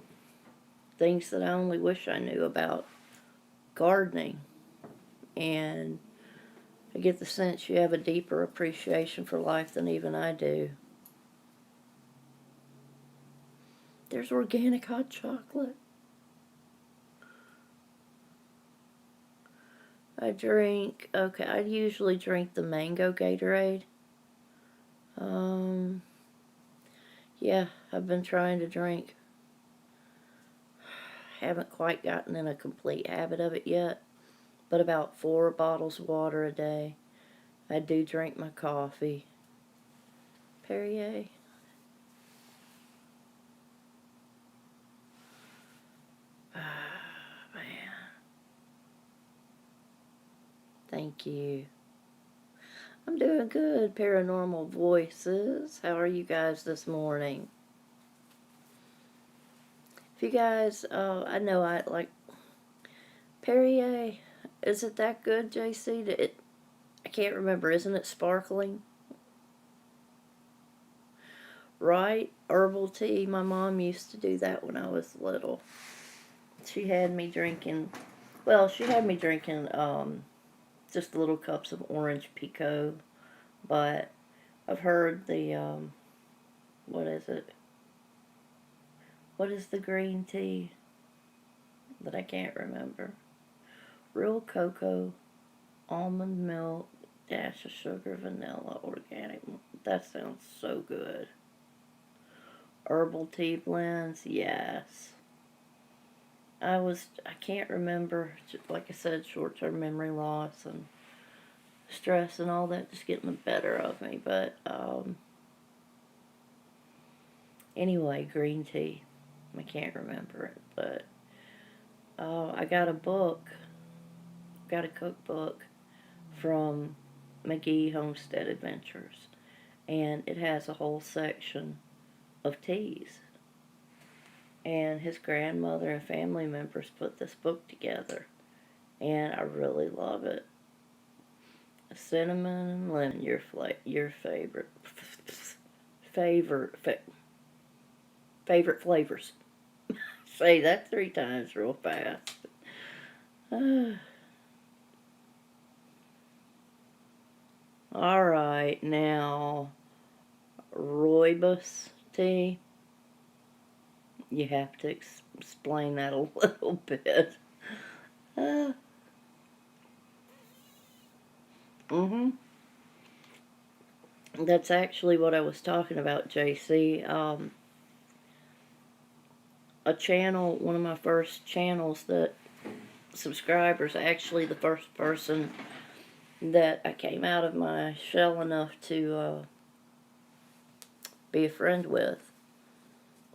Things that I only wish I knew about gardening. And I get the sense you have a deeper appreciation for life than even I do. There's organic hot chocolate. I usually drink the mango Gatorade. Yeah, I've been trying to drink. Haven't quite gotten in a complete habit of it yet, but about 4 bottles of water a day. I do drink my coffee. Perrier. Man. Thank you. I'm doing good, Paranormal Voices. How are you guys this morning? If you guys, I know I like Perrier. Is it that good, JC? I can't remember. Isn't it sparkling? Right? Herbal tea. My mom used to do that when I was little. She had me drinking, just little cups of orange Pico, but I've heard what is it? What is the green tea that I can't remember? Real cocoa, almond milk, dash of sugar, vanilla, organic. That sounds so good. Herbal tea blends, yes. I can't remember, like I said, short-term memory loss and stress and all that just getting the better of me. But anyway, green tea. I can't remember it, but I got a cookbook from McGee Homestead Adventures, and it has a whole section of teas. And his grandmother and family members put this book together, and I really love it. Cinnamon and lemon, your favorite favorite flavors. Say that 3 times real fast. All right, now rooibos tea. You have to explain that a little bit. That's actually what I was talking about, JC. A channel, one of my first channels that subscribers, actually the first person that I came out of my shell enough to be a friend with.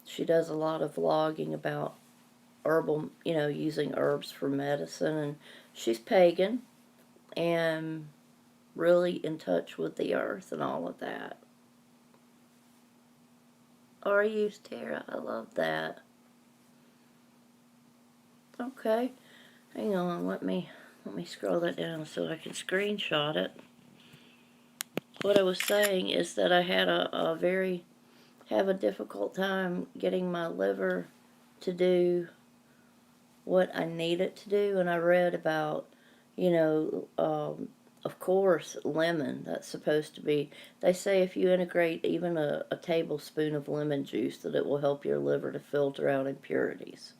She does a lot of vlogging about herbal, using herbs for medicine, and she's pagan and really in touch with the earth and all of that. Are you, Tara? I love that. Okay, hang on, let me scroll that down so I can screenshot it. What I was saying is that I had have a difficult time getting my liver to do what I need it to do, and I read about, of course, lemon. That's supposed to be, they say if you integrate even a tablespoon of lemon juice that it will help your liver to filter out impurities.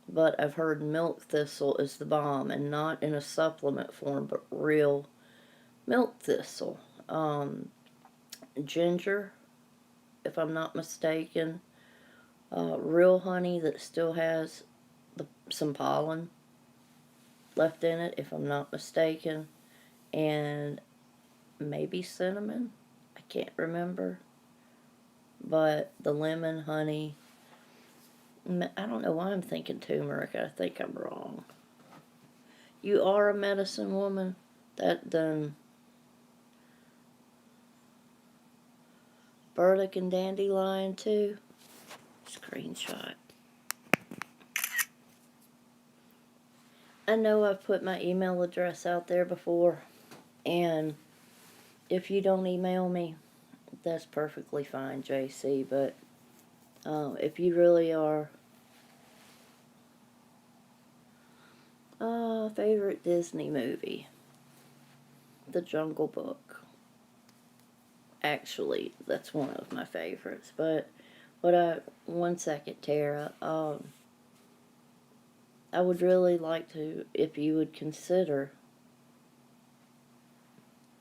but I've heard milk thistle is the bomb, and not in a supplement form, but real milk thistle. Ginger, if I'm not mistaken, real honey that still has some pollen left in it, if I'm not mistaken, and maybe cinnamon. I can't remember. But the lemon, honey, I don't know why I'm thinking turmeric. I think I'm wrong. You are a medicine woman? That done. Burdock and dandelion too? Screenshot. I know I've put my email address out there before, and if you don't email me, that's perfectly fine, JC, but if you really are, favorite Disney movie, The Jungle Book. Actually, that's one of my favorites, but one second, Tara, I would really like to, if you would consider,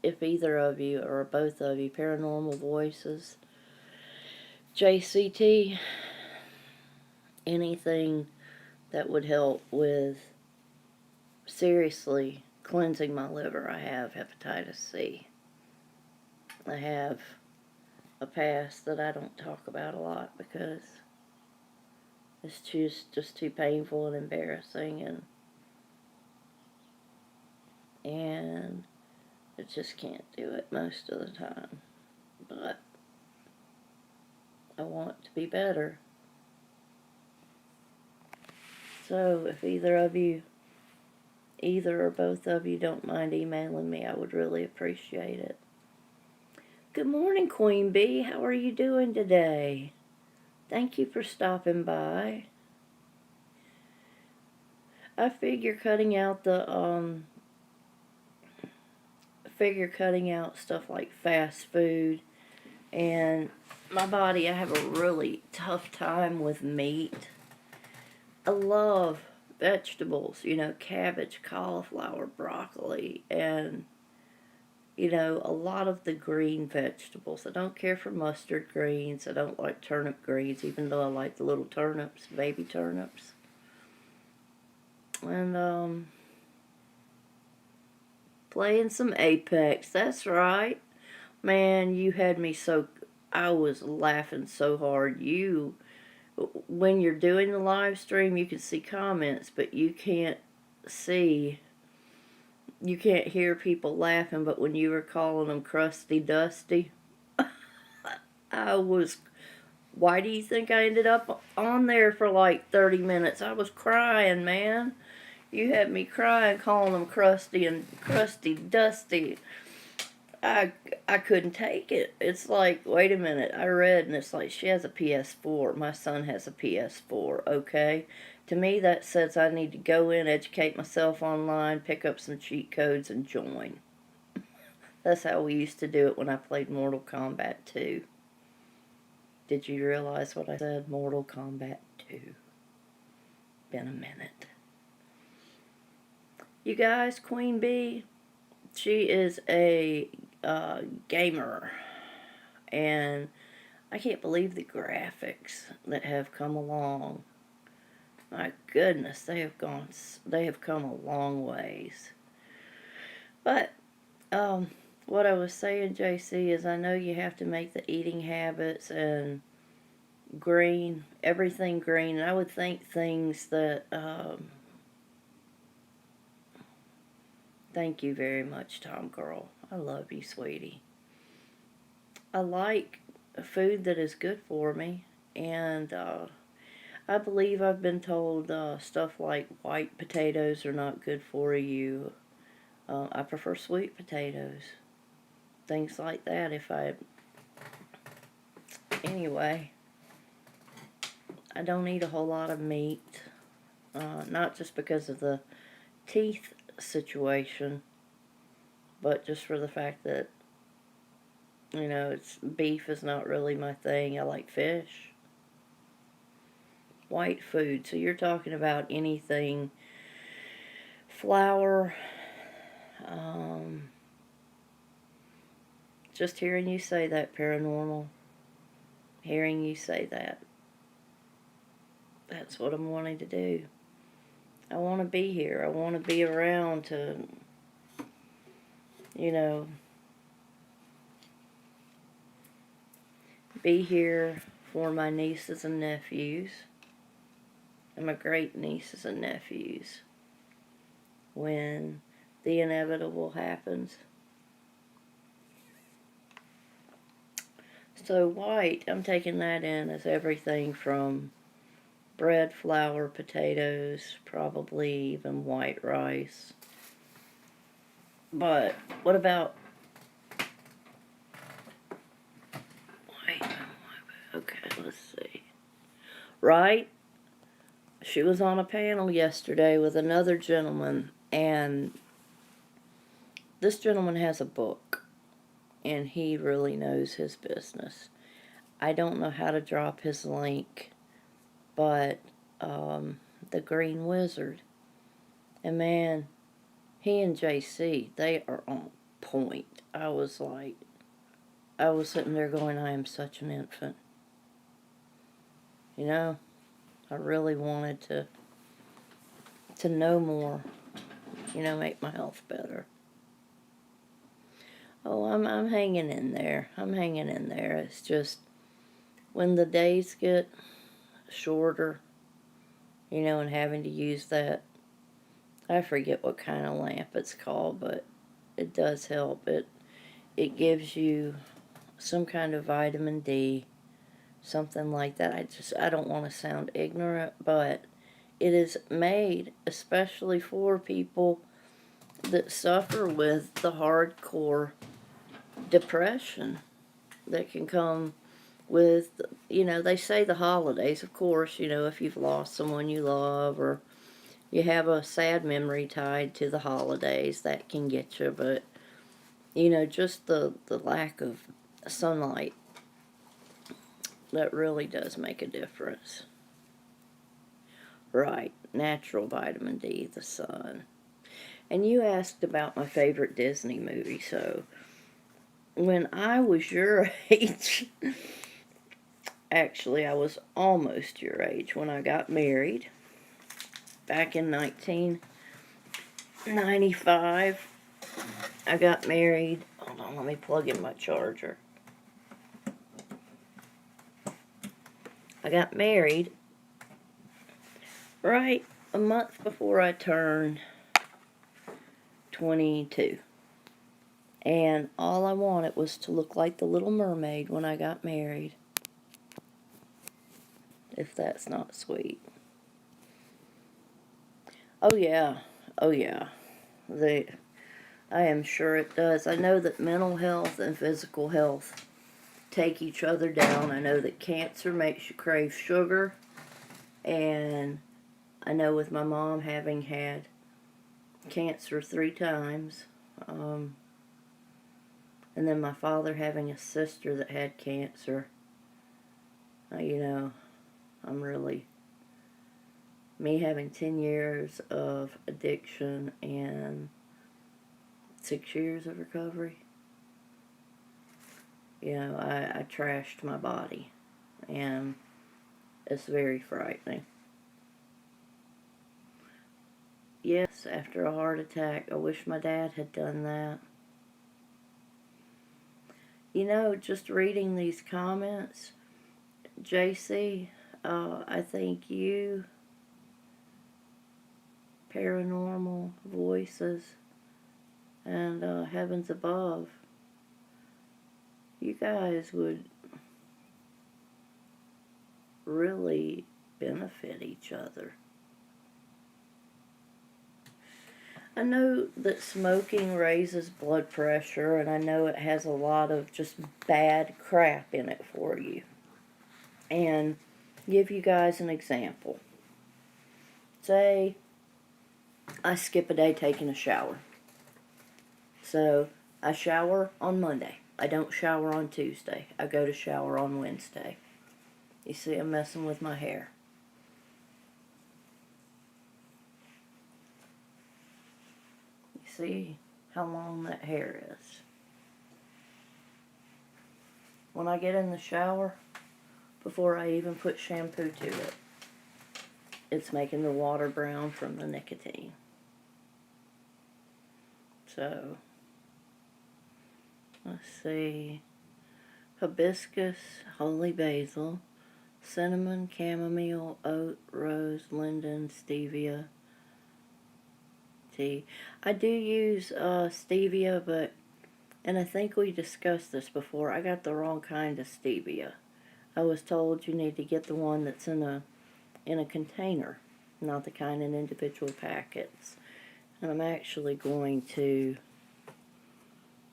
if either of you or both of you, Paranormal Voices, JCT, anything that would help with seriously cleansing my liver. I have hepatitis C. I have a past that I don't talk about a lot because it's just too painful and embarrassing, and I just can't do it most of the time. But I want to be better. So if either or both of you don't mind emailing me, I would really appreciate it. Good morning, Queen Bee. How are you doing today? Thank you for stopping by. I figure cutting out stuff like fast food, and my body, I have a really tough time with meat. I love vegetables, cabbage, cauliflower, broccoli, and a lot of the green vegetables. I don't care for mustard greens. I don't like turnip greens, even though I like the little turnips, baby turnips. And, playing some Apex. That's right. Man, you had me I was laughing so hard. When you're doing the live stream, you can see comments, but you can't hear people laughing. But when you were calling them crusty dusty, why do you think I ended up on there for like 30 minutes? I was crying, man. You had me crying, calling them crusty and crusty dusty. I couldn't take it. It's like, wait a minute, I read, and it's like, she has a PS4. My son has a PS4, okay? To me, that says I need to go in, educate myself online, pick up some cheat codes, and join. That's how we used to do it when I played Mortal Kombat 2. Did you realize what I said? Mortal Kombat 2. Been a minute. You guys, Queen Bee, she is a gamer, and I can't believe the graphics that have come along. My goodness, they have come a long ways. But what I was saying, JC, is I know you have to make the eating habits and everything green. And I would think things that thank you very much, Tom Girl. I love you, sweetie. I like food that is good for me, and I believe I've been told stuff like white potatoes are not good for you. I prefer sweet potatoes. Things like that. Anyway, I don't eat a whole lot of meat. Not just because of the teeth situation, but just for the fact that, beef is not really my thing. I like fish. white food. So you're talking about anything flour. Just hearing you say that, paranormal, hearing you say that, that's what I'm wanting to do. I want to be here. I want to be around to, you know, be here for my nieces and nephews, and my great nieces and nephews, when the inevitable happens. So white, I'm taking that in as everything from bread, flour, potatoes, probably even white rice. But what about white? Okay, let's see. Right? She was on a panel yesterday with another gentleman, and this gentleman has a book, and he really knows his business. I don't know how to drop his link, but the Green Wizard, and man, he and JC, they are on point. I was sitting there going, I am such an infant. You know, I really wanted to know more, make my health better. Oh, I'm hanging in there. I'm hanging in there. It's just when the days get shorter, and having to use that, I forget what kind of lamp it's called, but it does help. It gives you some kind of vitamin D, something like that. I don't want to sound ignorant, but it is made especially for people that suffer with the hardcore depression that can come with, they say the holidays, of course, if you've lost someone you love or you have a sad memory tied to the holidays, that can get you, but, just the lack of sunlight, that really does make a difference. Right, natural vitamin D, the sun. And you asked about my favorite Disney movie, so when I was your age, actually I was almost your age when I got married, back in 1995, I got married. Hold on, let me plug in my charger. I got married right a month before I turned 22. And all I wanted was to look like the Little Mermaid when I got married. If that's not sweet. Oh yeah. Oh yeah. I am sure it does. I know that mental health and physical health take each other down. I know that cancer makes you crave sugar. And I know with my mom having had cancer 3 times, and then my father having a sister that had cancer, I'm really, me having 10 years of addiction and 6 years of recovery, I trashed my body, and it's very frightening. Yes, after a heart attack. I wish my dad had done that. Just reading these comments, JC, I think you, paranormal voices, and heavens above, you guys would really benefit each other. I know that smoking raises blood pressure, and I know it has a lot of just bad crap in it for you. And give you guys an example. Say I skip a day taking a shower. So I shower on Monday. I don't shower on Tuesday. I go to shower on Wednesday. You see, I'm messing with my hair. See how long that hair is. When I get in the shower, before I even put shampoo to it, it's making the water brown from the nicotine. So, let's see. Hibiscus, holy basil, cinnamon, chamomile, oat, rose, linden, stevia tea. I do use stevia, and I think we discussed this before, I got the wrong kind of stevia. I was told you need to get the one that's in a container, not the kind in individual packets. And I'm actually going to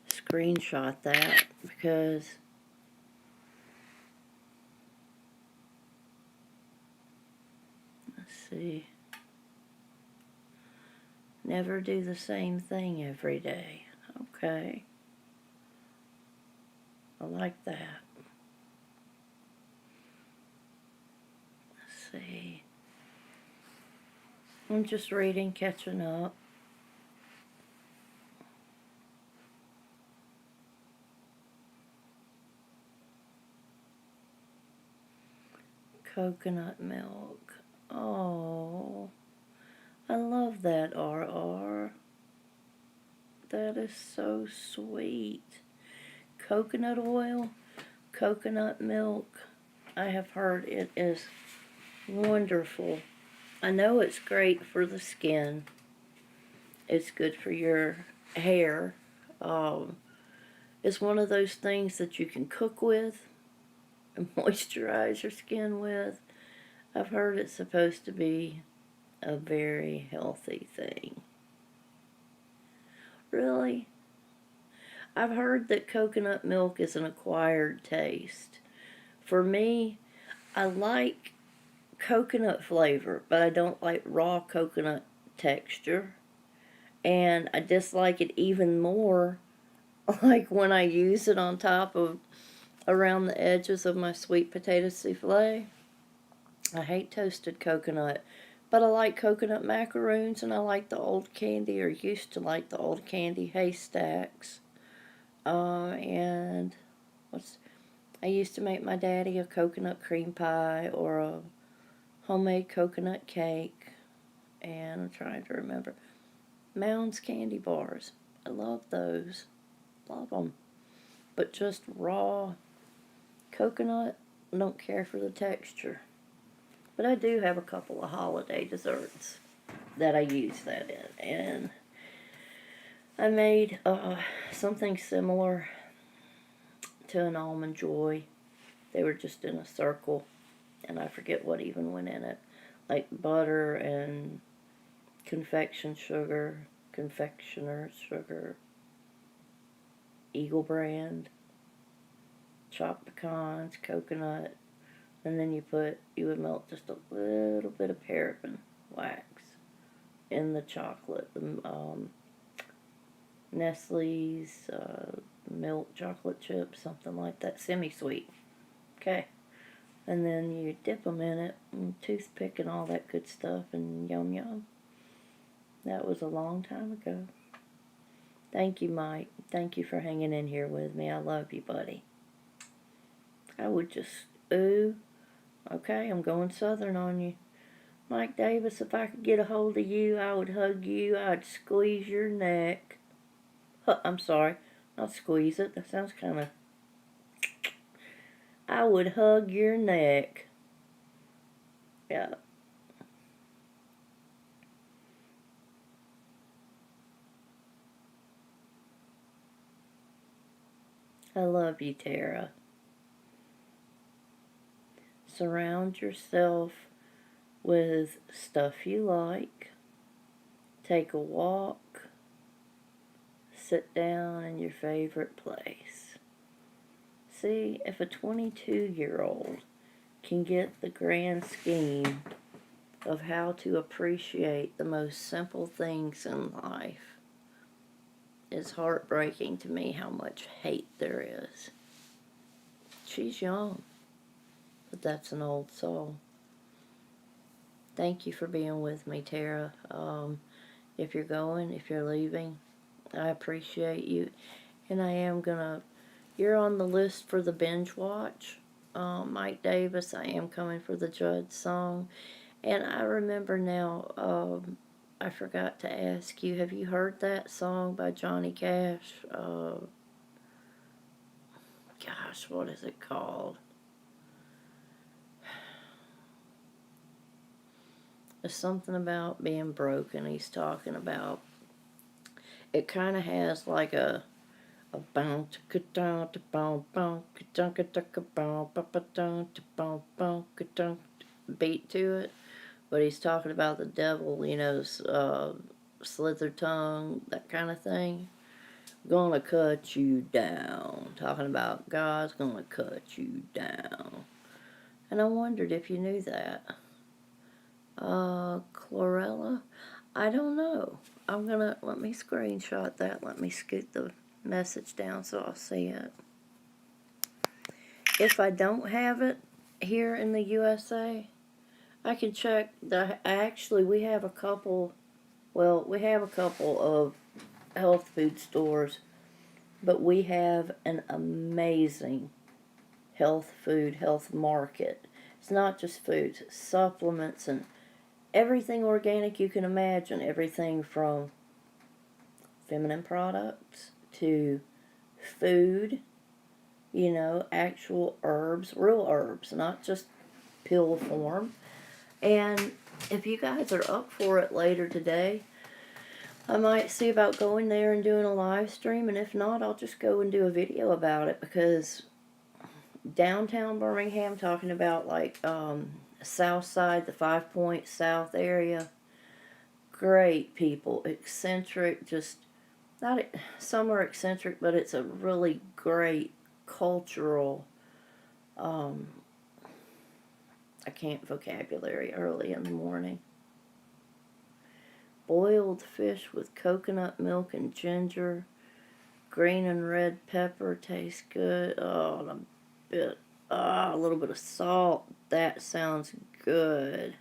screenshot that because let's see. Never do the same thing every day. Okay. I like that. Let's see. I'm just reading, catching up. Coconut milk. Oh, I love that, RR. That is so sweet. Coconut oil, coconut milk. I have heard it is wonderful. I know it's great for the skin. It's good for your hair. It's one of those things that you can cook with and moisturize your skin with. I've heard it's supposed to be a very healthy thing. Really? I've heard that coconut milk is an acquired taste. For me, I like coconut flavor, but I don't like raw coconut texture. And I dislike it even more like when I use it on top of around the edges of my sweet potato souffle. I hate toasted coconut, but I like coconut macaroons, and I like the old candy, or used to like the old candy haystacks. And I used to make my daddy a coconut cream pie or a homemade coconut cake. And I'm trying to remember. Mounds candy bars. I love those. Love them. But just raw coconut, I don't care for the texture. But I do have a couple of holiday desserts that I use that in. And I made something similar to an almond joy. They were just in a circle, and I forget what even went in it. Like butter and confectioner's sugar, Eagle brand, chopped pecans, coconut, and then you would melt just a little bit of paraffin wax in the chocolate. Nestle's milk chocolate chips, something like that, semi-sweet. Okay. And then you dip them in it, and toothpick and all that good stuff, and yum yum. That was a long time ago. Thank you, Mike. Thank you for hanging in here with me. I love you, buddy. I would just, ooh, okay, I'm going southern on you. Mike Davis, if I could get a hold of you, I would hug you. I'd squeeze your neck. I'm sorry, not squeeze it. That sounds kind of... I would hug your neck. Yeah. I love you, Tara. Surround yourself with stuff you like. Take a walk. Sit down in your favorite place. See, if a 22-year-old can get the grand scheme of how to appreciate the most simple things in life, it's heartbreaking to me how much hate there is. She's young, but that's an old soul. Thank you for being with me, Tara. if you're going, if you're leaving. I appreciate you. And I am gonna, you're on the list for the binge watch. Mike Davis, I am coming for the Judd song. And I remember now, I forgot to ask you, have you heard that song by Johnny Cash? Gosh, what is it called? It's something about being broken. He's talking about, it kind of has like a bounce beat to it, but he's talking about the devil, slither tongue, that kind of thing. Gonna cut you down. Talking about God's gonna cut you down. And I wondered if you knew that. Chlorella? I don't know. Let me screenshot that. Let me scoot the message down so I'll see it. If I don't have it here in the USA, I can check. We have a couple, we have a couple of health food stores, but we have an amazing health market. It's not just foods, it's supplements and everything organic you can imagine. Everything from feminine products to food, actual herbs, real herbs, not just pill form. And if you guys are up for it later today, I might see about going there and doing a live stream, and if not, I'll just go and do a video about it, because downtown Birmingham, talking about like south side, the 5 Point South area, great people, eccentric, just not, some are eccentric, but it's a really great cultural, I can't vocabulary early in the morning. Boiled fish with coconut milk and ginger, green and red pepper, tastes good. Oh, a little bit of salt. That sounds good.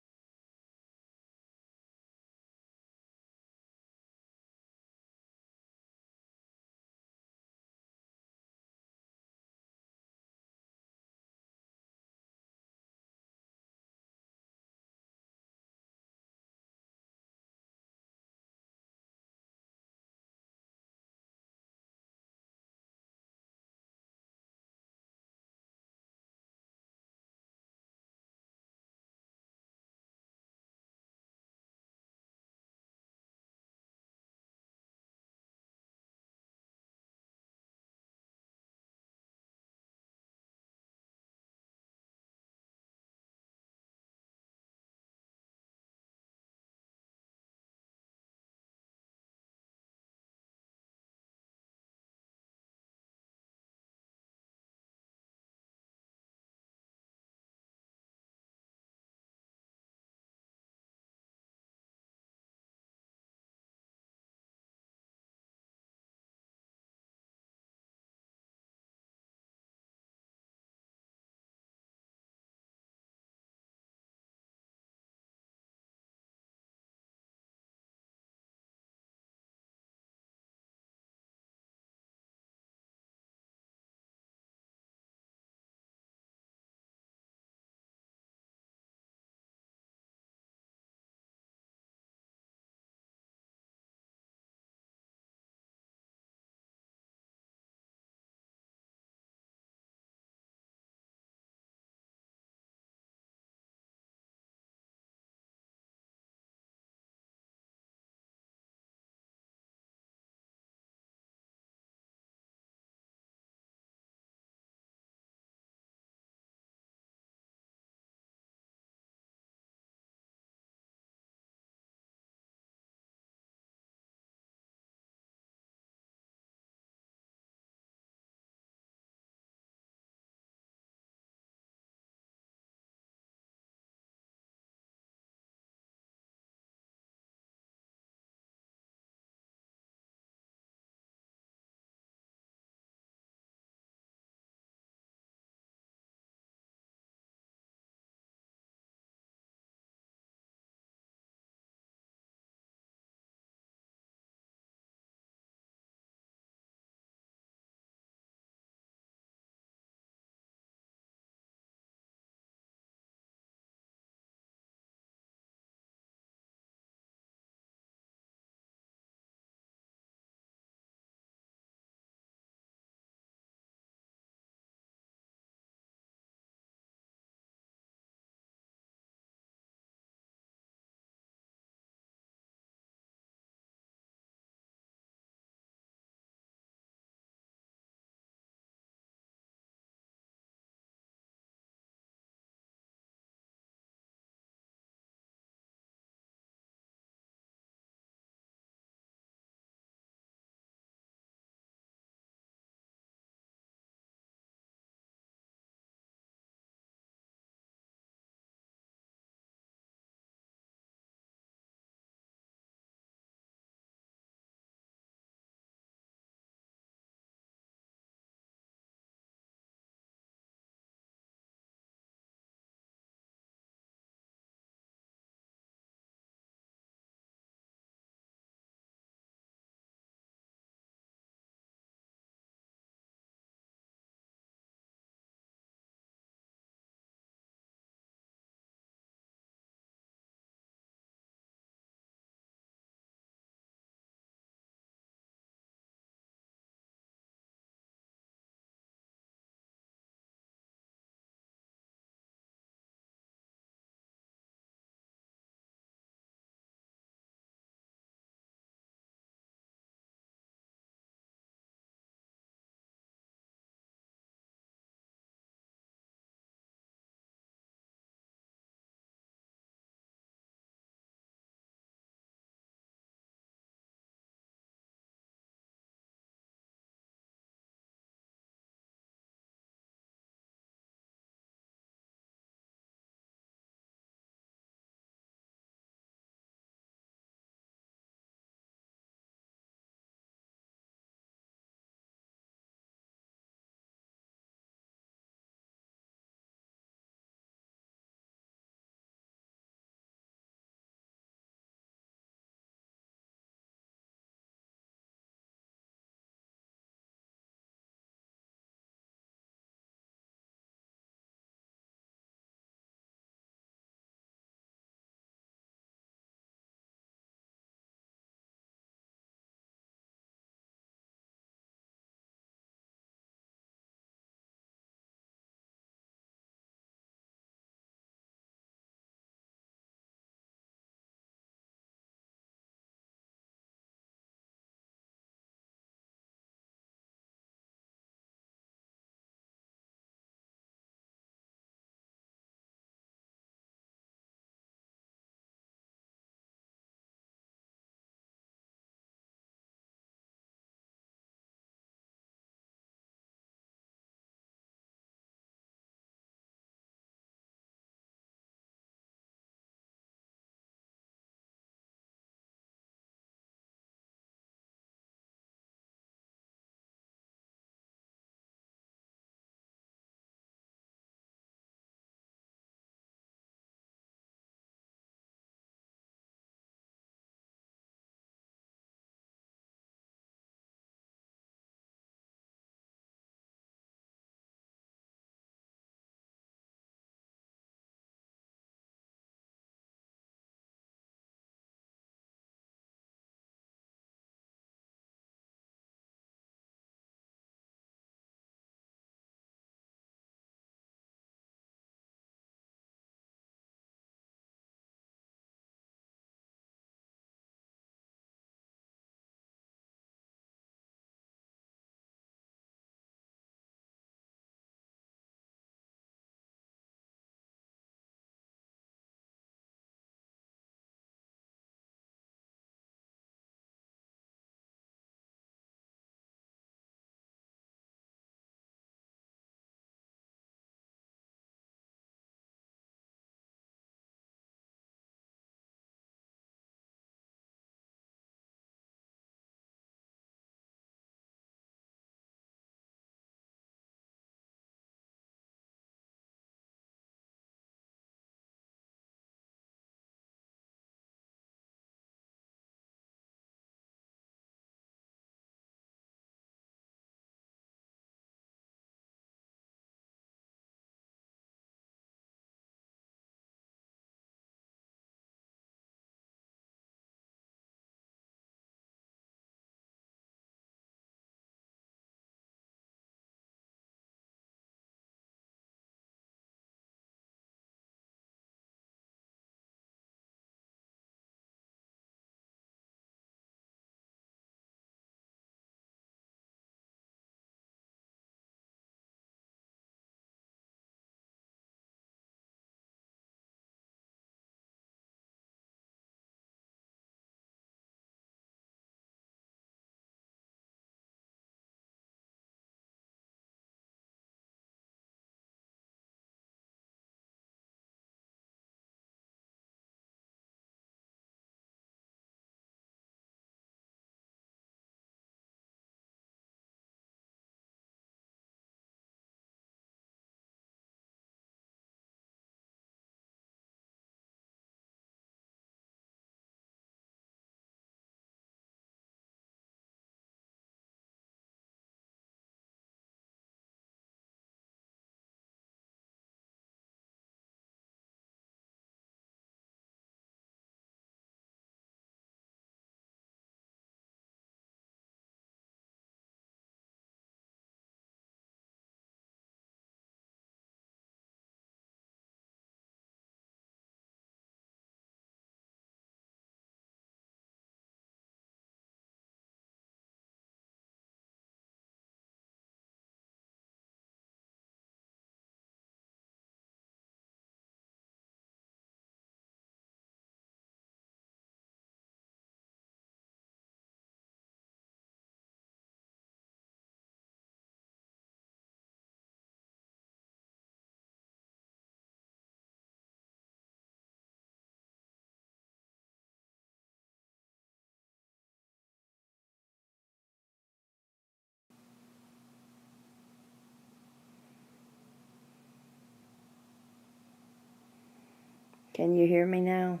Can you hear me now?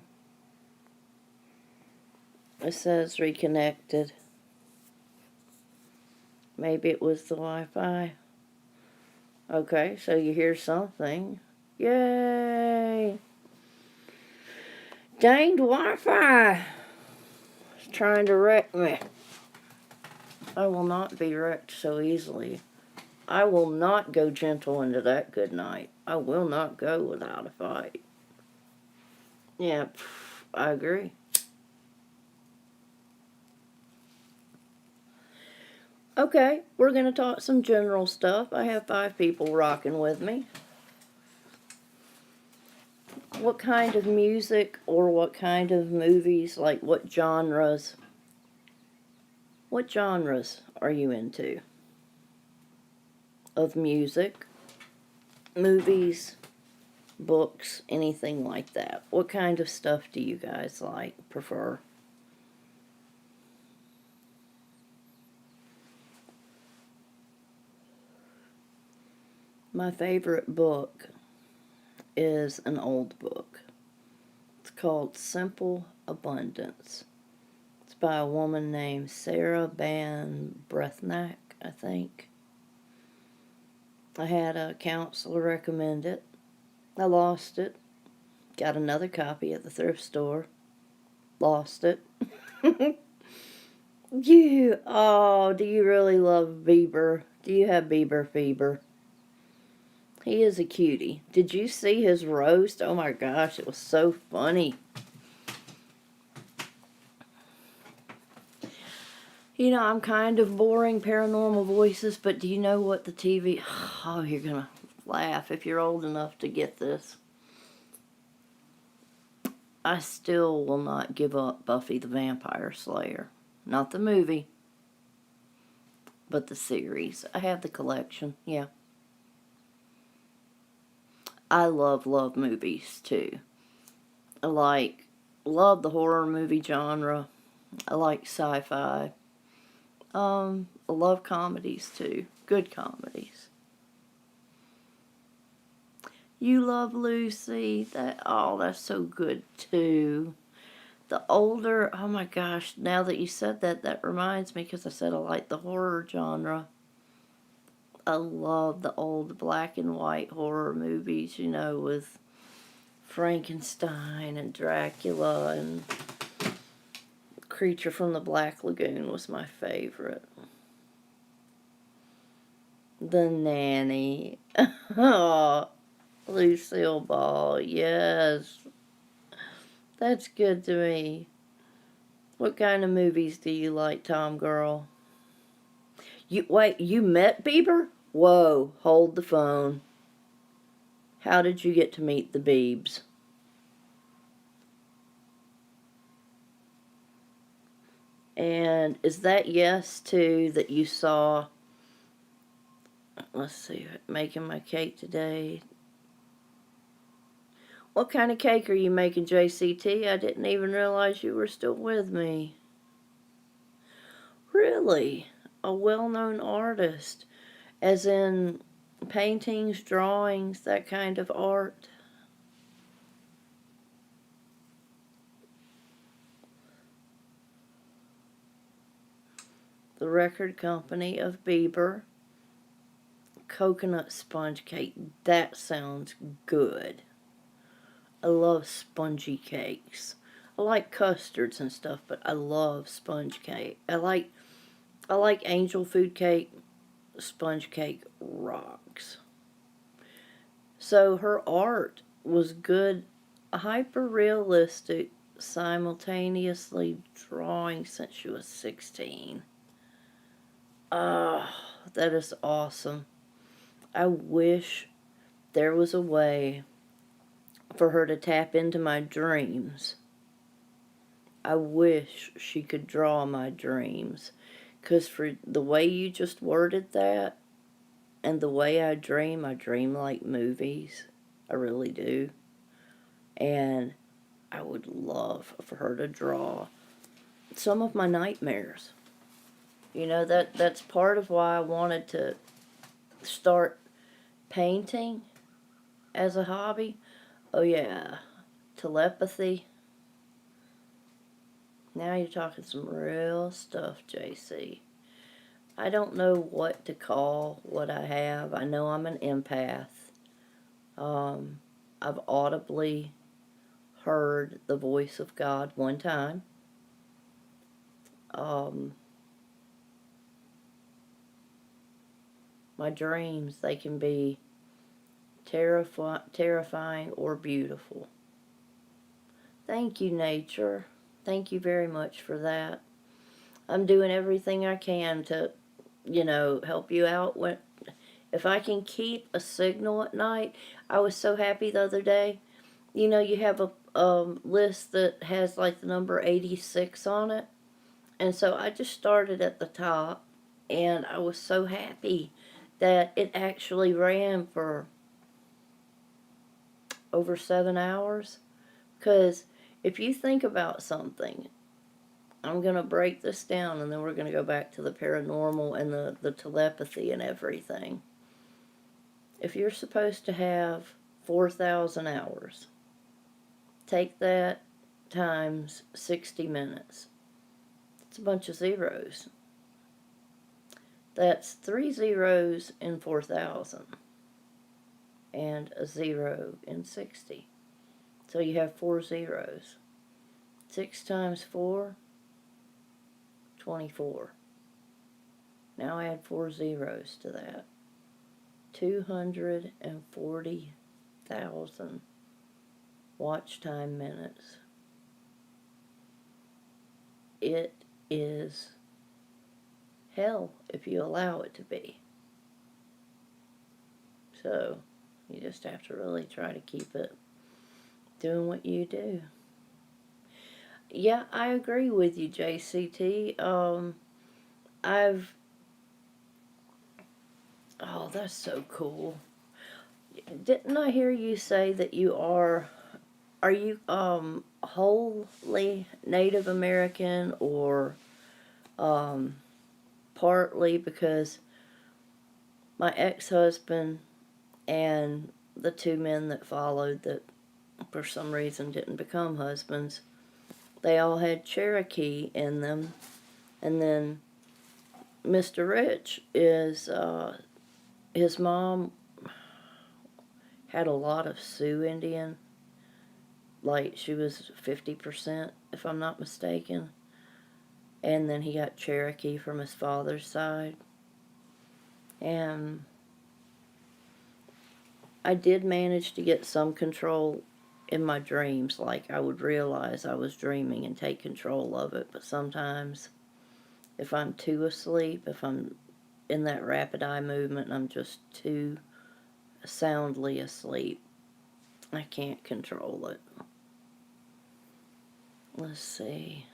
It says reconnected. Maybe it was the Wi-Fi. Okay, so you hear something. Yay! Danged Wi-Fi! It's trying to wreck me. I will not be wrecked so easily. I will not go gentle into that good night. I will not go without a fight. Yeah, I agree. Okay, we're going to talk some general stuff. I have 5 people rocking with me. What kind of music or what kind of movies, like what genres are you into? Of music, movies, books, anything like that. What kind of stuff do you guys prefer? My favorite book is an old book. It's called Simple Abundance. It's by a woman named Sarah Ban Brethnack, I think. I had a counselor recommend it. I lost it. Got another copy at the thrift store. Lost it. Do you really love Bieber? Do you have Bieber fever? He is a cutie. Did you see his roast? Oh my gosh, it was so funny. You know, I'm kind of boring Paranormal Voices, but do you know what the TV... Oh, you're going to laugh if you're old enough to get this. I still will not give up Buffy the Vampire Slayer. Not the movie, but the series. I have the collection, yeah. I love movies, too. I love the horror movie genre. I like sci-fi. I love comedies, too. Good comedies. You Love Lucy. That's so good, too. The older, oh my gosh, now that you said that, that reminds me, because I said I like the horror genre. I love the old black and white horror movies, you know, with Frankenstein and Dracula, and Creature from the Black Lagoon was my favorite. The Nanny. Oh, Lucille Ball, yes. That's good to me. What kind of movies do you like, Tom Girl? You met Bieber? Whoa, hold the phone. How did you get to meet the Biebs? And is that yes too that you saw, let's see, making my cake today? What kind of cake are you making, JCT? I didn't even realize you were still with me. Really? A well-known artist? As in paintings, drawings, that kind of art? The record company of Bieber. Coconut sponge cake. That sounds good. I love spongy cakes. I like custards and stuff, but I love sponge cake. I like angel food cake. Sponge cake rocks. So her art was good, hyper realistic, simultaneously drawing since she was 16. Ah, that is awesome. I wish there was a way for her to tap into my dreams. I wish she could draw my dreams. Because for the way you just worded that, and the way I dream like movies. I really do. And I would love for her to draw some of my nightmares. You know, that's part of why I wanted to start painting as a hobby. Oh yeah, telepathy. Now you're talking some real stuff, JC. I don't know what to call what I have. I know I'm an empath. I've audibly heard the voice of God one time. My dreams, they can be terrifying or beautiful. Thank you, nature. Thank you very much for that. I'm doing everything I can to, help you out. If I can keep a signal at night, I was so happy the other day. You have a list that has like the number 86 on it. And so I just started at the top, and I was so happy that it actually ran for over 7 hours. Because if you think about something, I'm going to break this down and then we're going to go back to the paranormal and the telepathy and everything. If you're supposed to have 4,000 hours, take that times 60 minutes. It's a bunch of zeros. That's 3 zeros in 4,000 and a 0 in 60. So you have 4 zeros. 6 times 4, 24. Now add 4 zeros to that. 240,000 watch time minutes. It is hell if you allow it to be. So you just have to really try to keep it doing what you do. Yeah, I agree with you, JCT. Oh, that's so cool. Didn't I hear you say that are you wholly Native American or partly? Because my ex-husband and the 2 men that followed that for some reason didn't become husbands, they all had Cherokee in them. And then Mr. Rich is, his mom had a lot of Sioux Indian. Like, she was 50%, if I'm not mistaken. And then he got Cherokee from his father's side. And I did manage to get some control in my dreams. Like, I would realize I was dreaming and take control of it. But sometimes, if I'm too asleep, if I'm in that rapid eye movement and I'm just too soundly asleep, I can't control it. Let's see.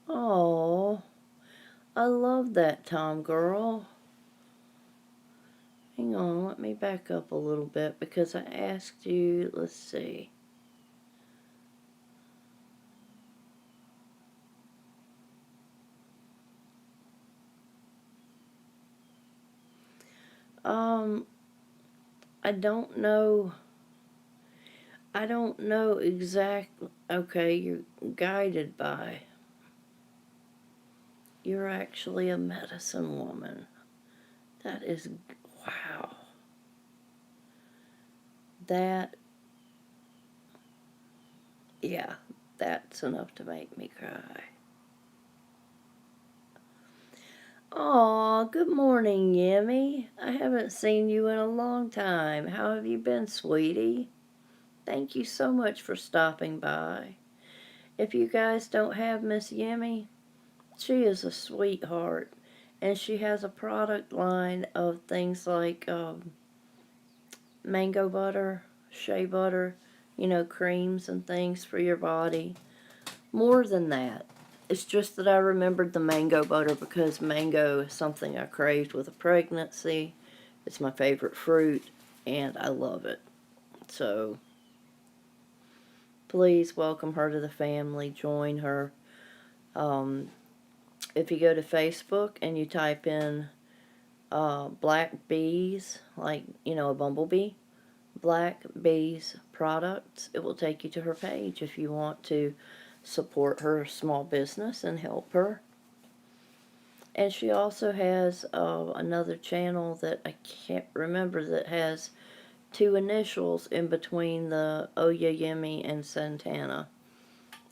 Oh, I love that, Tom girl. Hang on, let me back up a little bit because I asked you, let's see. I don't know. I don't know exactly. Okay, you're guided by. You're actually a medicine woman. That is, wow. Yeah, that's enough to make me cry. Aw, good morning, Yimmy. I haven't seen you in a long time. How have you been, sweetie? Thank you so much for stopping by. If you guys don't have Miss Yimmy, she is a sweetheart. And she has a product line of things like mango butter, shea butter, creams and things for your body. More than that, it's just that I remembered the mango butter because mango is something I craved with a pregnancy. It's my favorite fruit, and I love it. So, please welcome her to the family. Join her. If you go to Facebook and you type in black bees, like, a bumblebee, Black Bees products. It will take you to her page if you want to support her small business and help her. And she also has another channel that I can't remember that has two initials in between the Oh Yeah Yummy and Santana.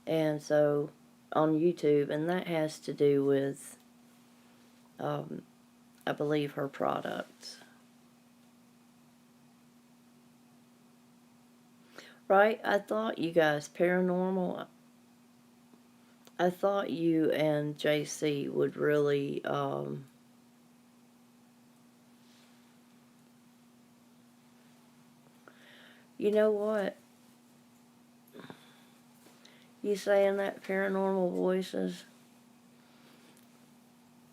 And so on YouTube, and that has to do with, I believe, her products. Right? I thought you guys, paranormal, I thought you and JC would really, you know what? You saying that paranormal voices?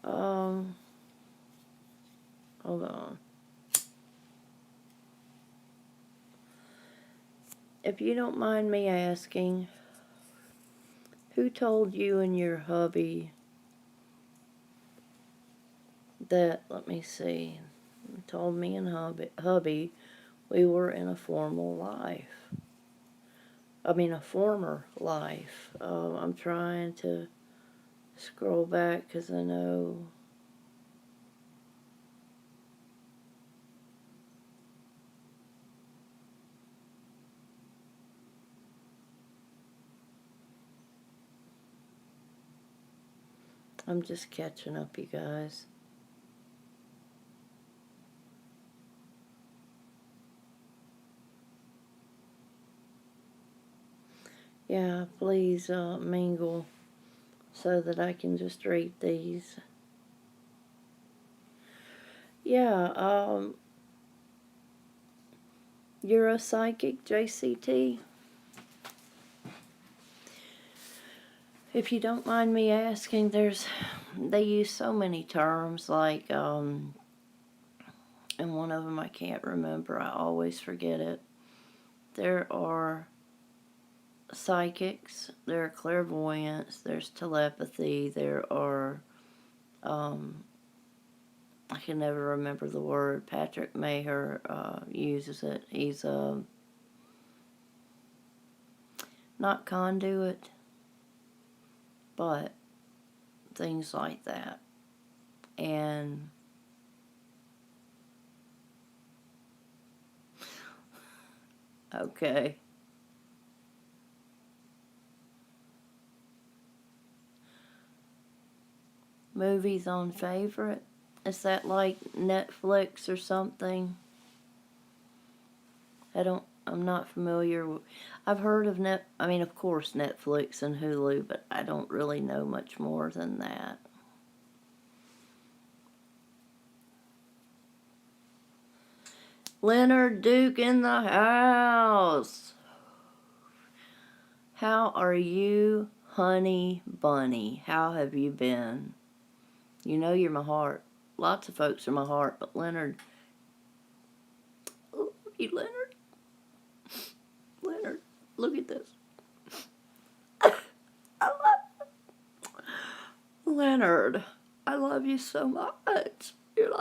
Hold on. If you don't mind me asking, who told you and your hubby that, let me see, told me and hubby we were in a formal life? I mean, a former life. I'm trying to scroll back because I know. I'm just catching up, you guys. Yeah, please mingle so that I can just read these. Yeah, you're a psychic, JCT? If you don't mind me asking, they use so many terms, like, and one of them I can't remember, I always forget it. There are psychics, there are clairvoyants, there's telepathy, there are, I can never remember the word. Patrick Maher uses it. He's not conduit, but things like that. And okay. Movies on favorite? Is that like Netflix or something? I'm not familiar with, I've heard of I mean, of course, Netflix and Hulu, but I don't really know much more than that. Leonard Duke in the house. How are you, honey bunny? How have you been? You know you're my heart. Lots of folks are my heart, but Leonard. Oh, you Leonard. Leonard, look at this. I love Leonard. I love you so much. You're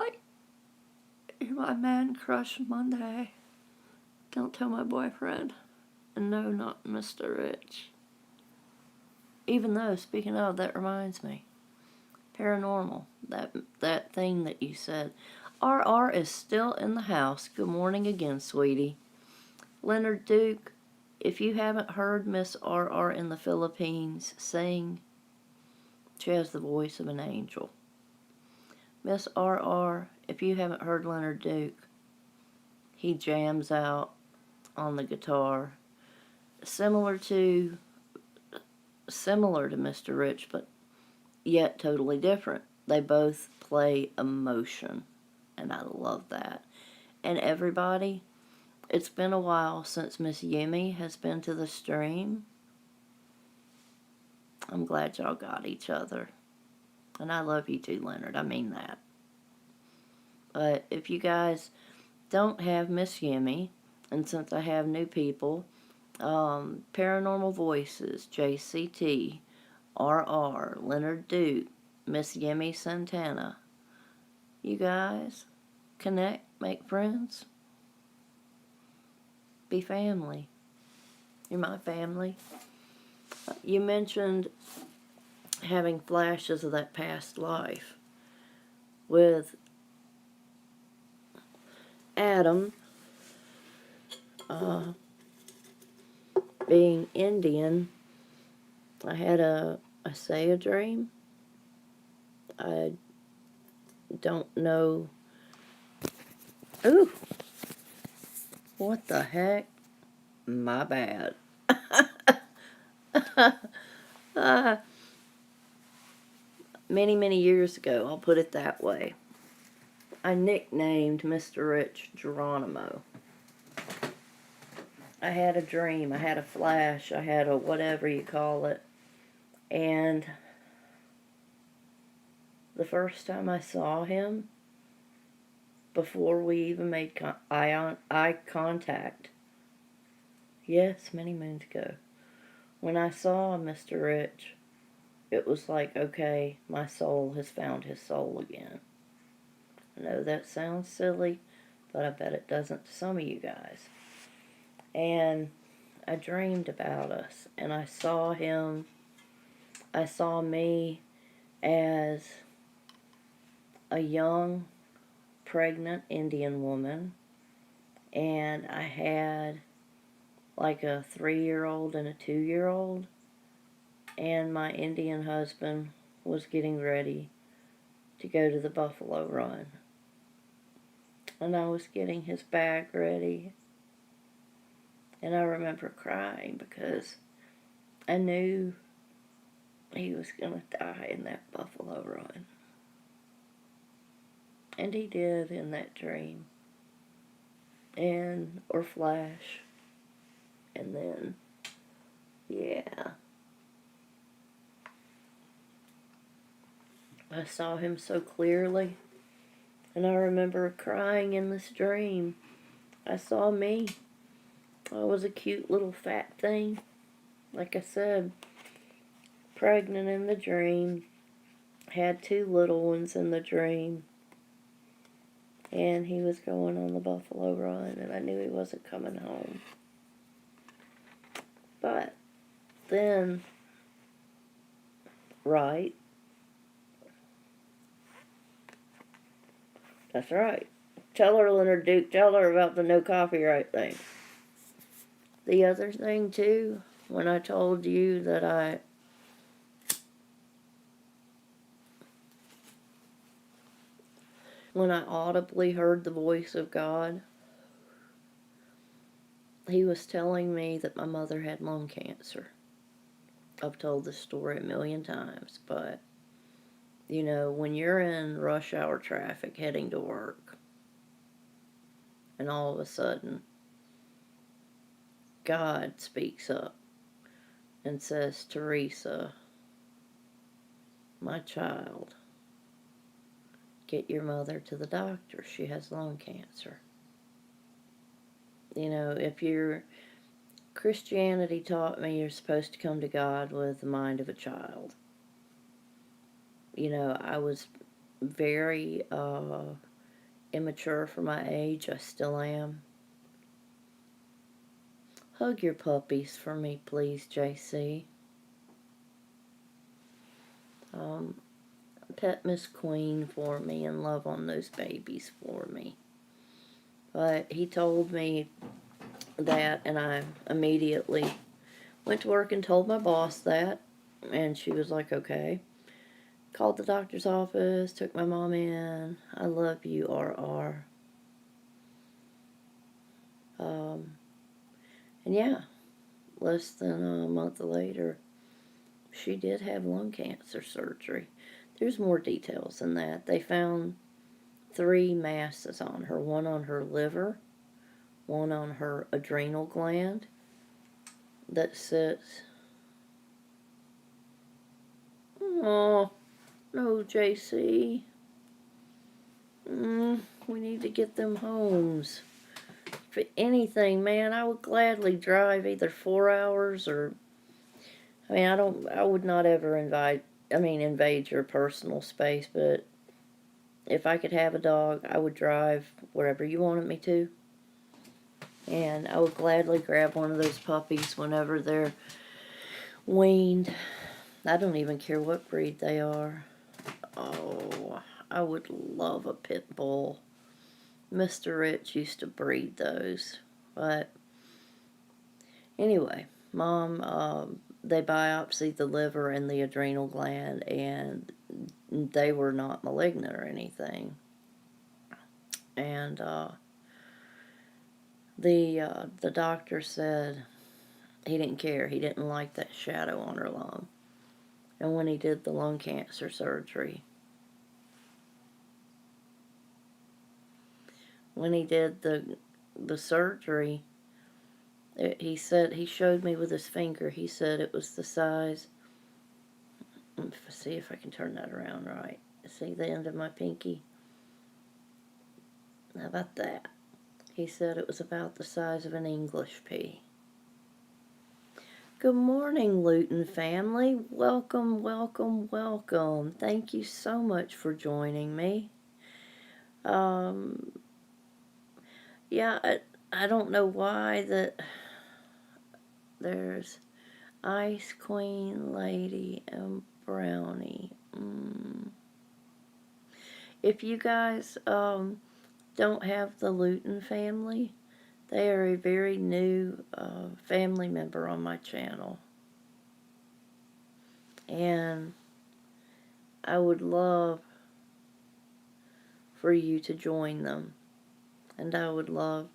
my man crush Monday. Don't tell my boyfriend. And no, not Mr. Rich. Even though, speaking of, that reminds me. Paranormal. That thing that you said. RR is still in the house. Good morning again, sweetie. Leonard Duke, if you haven't heard Miss RR in the Philippines sing, she has the voice of an angel. Miss RR, if you haven't heard Leonard Duke, he jams out on the guitar. Similar to Mr. Rich, but yet totally different. They both play emotion, and I love that. And everybody, it's been a while since Miss Yemi has been to the stream. I'm glad y'all got each other. And I love you too, Leonard. I mean that. But if you guys don't have Miss Yemi, and since I have new people, Paranormal Voices, JCT, RR, Leonard Duke, Miss Yemi Santana, you guys connect, make friends. be family. You're my family. You mentioned having flashes of that past life. With Adam being Indian, I had a dream. I don't know. Ooh, what the heck? My bad. Many, many years ago, I'll put it that way, I nicknamed Mr. Rich Geronimo. I had a dream, I had a flash, I had a whatever you call it, and the first time I saw him, before we even made eye contact, yes, many moons ago, when I saw Mr. Rich, it was like, okay, my soul has found his soul again. I know that sounds silly, but I bet it doesn't to some of you guys. And I dreamed about us, and I saw him, I saw me as a young, pregnant Indian woman, and I had like a 3-year-old and a 2-year-old, and my Indian husband was getting ready to go to the Buffalo Run. And I was getting his bag ready, and I remember crying because I knew he was going to die in that Buffalo Run. And he did in that dream. Or flash. And then, yeah. I saw him so clearly. And I remember crying in this dream. I saw me. I was a cute little fat thing. Like I said, pregnant in the dream. Had 2 little ones in the dream. And he was going on the Buffalo Run, and I knew he wasn't coming home. But then, right, that's right. Tell her, Leonard Duke, tell her about the no copyright thing. The other thing, too, when I told you that when I audibly heard the voice of God, he was telling me that my mother had lung cancer. I've told this story a million times, but, you know, when you're in rush hour traffic heading to work, and all of a sudden, God speaks up and says, Teresa, my child, get your mother to the doctor. She has lung cancer. You know, Christianity taught me you're supposed to come to God with the mind of a child. You know, I was very immature for my age. I still am. Hug your puppies for me, please, JC. Pet Miss Queen for me and love on those babies for me. But he told me that, and I immediately went to work and told my boss that, and she was like, okay. Called the doctor's office, took my mom in. I love you, RR. And yeah, less than a month later, she did have lung cancer surgery. There's more details than that. They found 3 masses on her, one on her liver, one on her adrenal gland that sits. Oh, no, JC. We need to get them homes. For anything, man, I would gladly drive either 4 hours or, I mean, I would not ever invade your personal space, but if I could have a dog, I would drive wherever you wanted me to. And I would gladly grab one of those puppies whenever they're weaned. I don't even care what breed they are. Oh, I would love a pit bull. Mr. Rich used to breed those. But anyway, Mom, they biopsied the liver and the adrenal gland, and they were not malignant or anything. And the doctor said he didn't care. He didn't like that shadow on her lung. And when he did the lung cancer surgery, when he did the surgery, he said, he showed me with his finger, he said it was the size, let's see if I can turn that around right. See the end of my pinky? How about that? He said it was about the size of an English pea. Good morning, Luton family. Welcome, welcome, welcome. Thank you so much for joining me. Yeah, I don't know why that there's Ice Queen, Lady, and Brownie. If you guys don't have the Luton family, they are a very new family member on my channel. And I would love for you to join them. And I would love,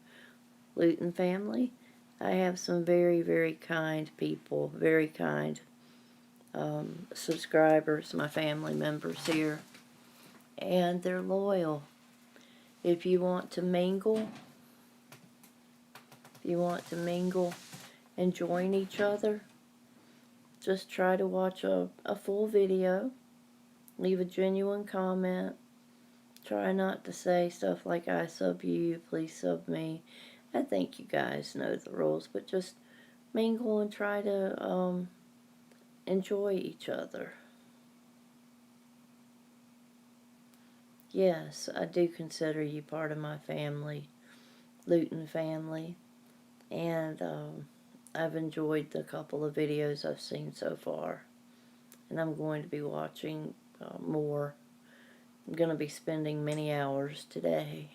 Luton family, I have some very, very kind people, very kind subscribers, my family members here. And they're loyal. If you want to mingle, and join each other, just try to watch a full video, leave a genuine comment, try not to say stuff like I sub you, please sub me. I think you guys know the rules, but just mingle and try to enjoy each other. Yes, I do consider you part of my family, Luton family, and I've enjoyed the couple of videos I've seen so far, and I'm going to be watching more. I'm going to be spending many hours today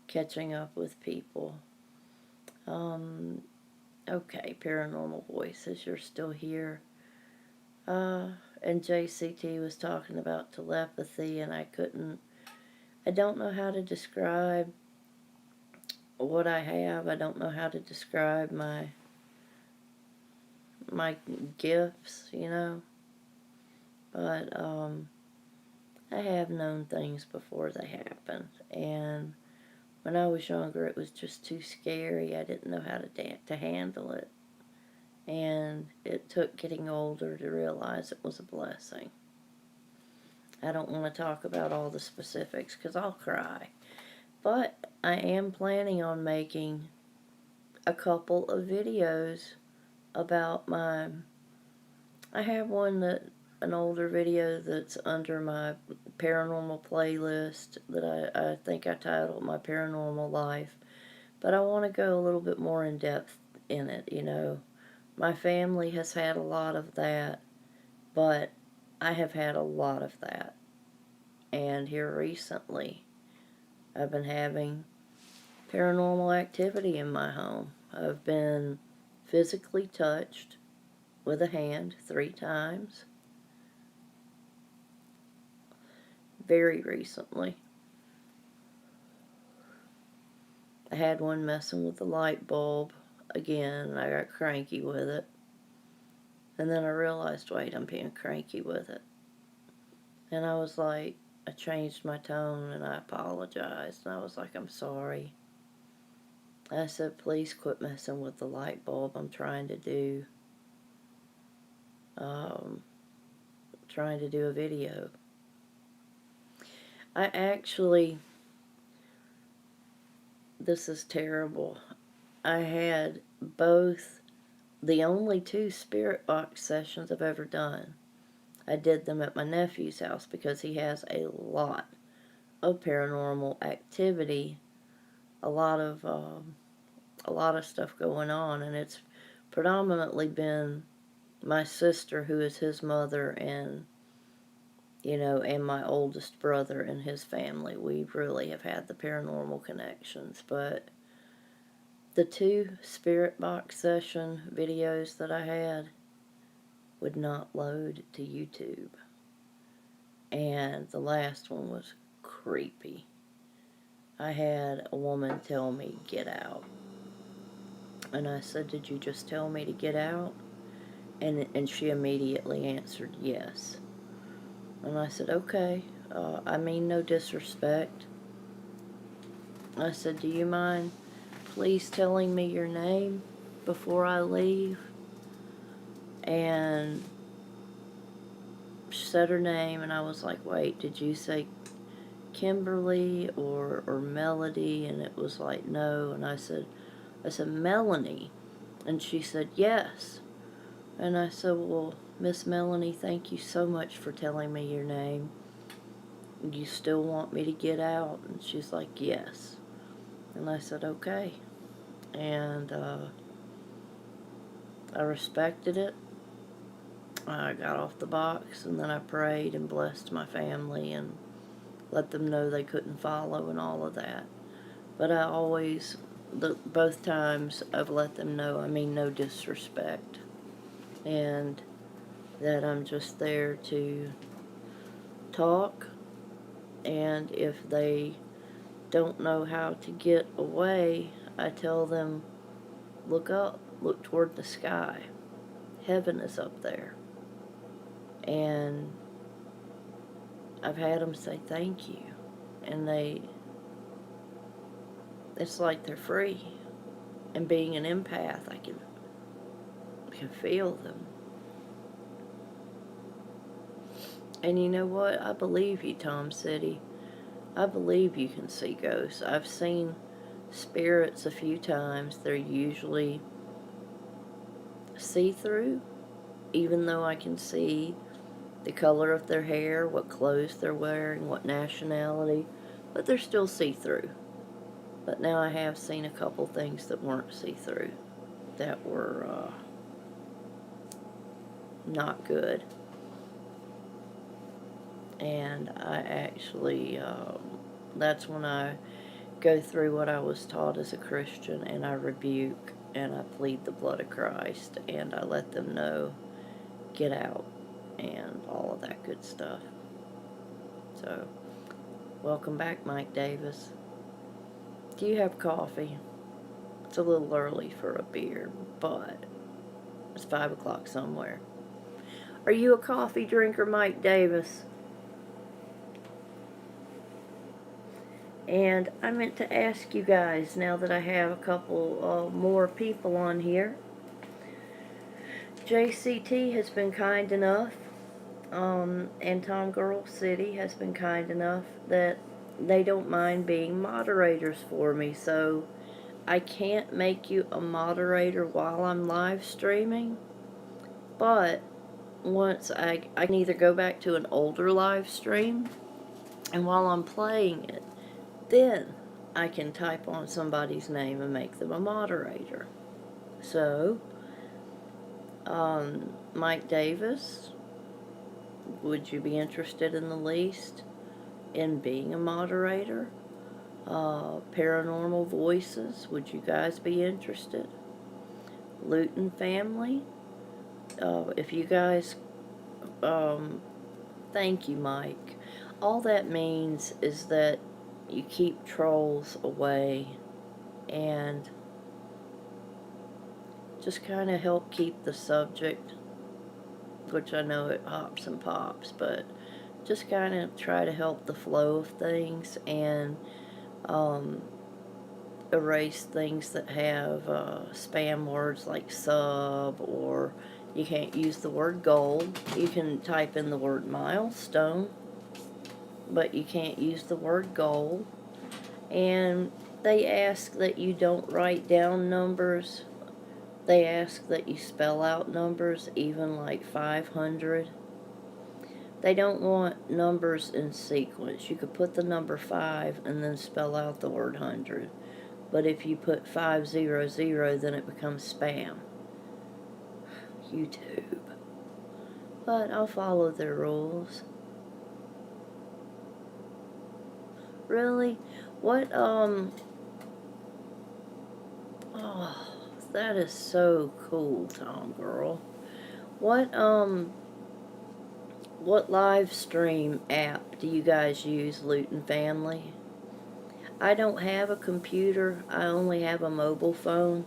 catching up with people. Okay, Paranormal Voices, you're still here. And JCT was talking about telepathy, and I don't know how to describe what I have. I don't know how to describe my gifts, but I have known things before they happened, and when I was younger it was just too scary. I didn't know how to handle it, and it took getting older to realize it was a blessing. I don't want to talk about all the specifics because I'll cry, but I am planning on making a couple of videos about I have an older video that's under my paranormal playlist that I think I titled My Paranormal Life. But I want to go a little bit more in depth in it, My family has had a lot of that, but I have had a lot of that. And here recently, I've been having paranormal activity in my home. I've been physically touched with a hand 3 times. Very recently. I had one messing with the light bulb again, and I got cranky with it. And then I realized, wait, I'm being cranky with it. And I was like, I changed my tone and I apologized. And I was like, I'm sorry. I said, please quit messing with the light bulb. I'm trying to do a video. I actually, this is terrible. I had the only 2 spirit box sessions I've ever done. I did them at my nephew's house because he has a lot of paranormal activity, a lot of a lot of stuff going on, and it's predominantly been my sister, who is his mother, and and my oldest brother and his family. We really have had the paranormal connections, but the 2 spirit box session videos that I had would not load to YouTube. And the last one was creepy. I had a woman tell me, "Get out." And I said, "Did you just tell me to get out?" And she immediately answered, "Yes." And I said, "Okay, I mean no disrespect." I said, "Do you mind please telling me your name before I leave?" And she said her name, and I was like, "Wait, did you say Kimberly or Melody?" And it was like, "No." And I said, "Melanie." And she said, "Yes." And I said, "Well, Miss Melanie, thank you so much for telling me your name. You still want me to get out?" And she's like, "Yes." And I said, "Okay." And I respected it. I got off the box, and then I prayed and blessed my family and let them know they couldn't follow and all of that. But I always, both times, I've let them know I mean no disrespect, and that I'm just there to talk, and if they don't know how to get away, I tell them, look up, look toward the sky. Heaven is up there. And I've had them say thank you, and it's like they're free. And being an empath, I can feel them. And you know what? I believe you, Tom City. I believe you can see ghosts. I've seen spirits a few times. They're usually see-through, even though I can see the color of their hair, what clothes they're wearing, what nationality, but they're still see-through. But now I have seen a couple things that weren't see-through, that were not good. And I actually, that's when I go through what I was taught as a Christian, and I rebuke and I plead the blood of Christ, and I let them know, get out, and all of that good stuff. So, welcome back, Mike Davis. Do you have coffee? It's a little early for a beer, but it's 5 o'clock somewhere. Are you a coffee drinker, Mike Davis? And I meant to ask you guys, now that I have a couple more people on here, JCT has been kind enough, and Tom Girl City has been kind enough that they don't mind being moderators for me. So I can't make you a moderator while I'm live streaming, but once I can either go back to an older live stream, and while I'm playing it, then I can type on somebody's name and make them a moderator. So, Mike Davis, would you be interested in the least in being a moderator? Paranormal Voices, would you guys be interested? Luton Family, if you guys, thank you, Mike. All that means is that you keep trolls away and just kind of help keep the subject, which I know it hops and pops, but just kind of try to help the flow of things, and erase things that have spam words like sub, or you can't use the word gold. You can type in the word milestone, but you can't use the word gold. And they ask that you don't write down numbers. They ask that you spell out numbers, even like 500. They don't want numbers in sequence. You could put the number 5 and then spell out the word 100. But if you put 500, then it becomes spam. YouTube. But I'll follow their rules. Really? What, oh, that is so cool, Tom Girl. What live stream app do you guys use, Luton Family? I don't have a computer. I only have a mobile phone,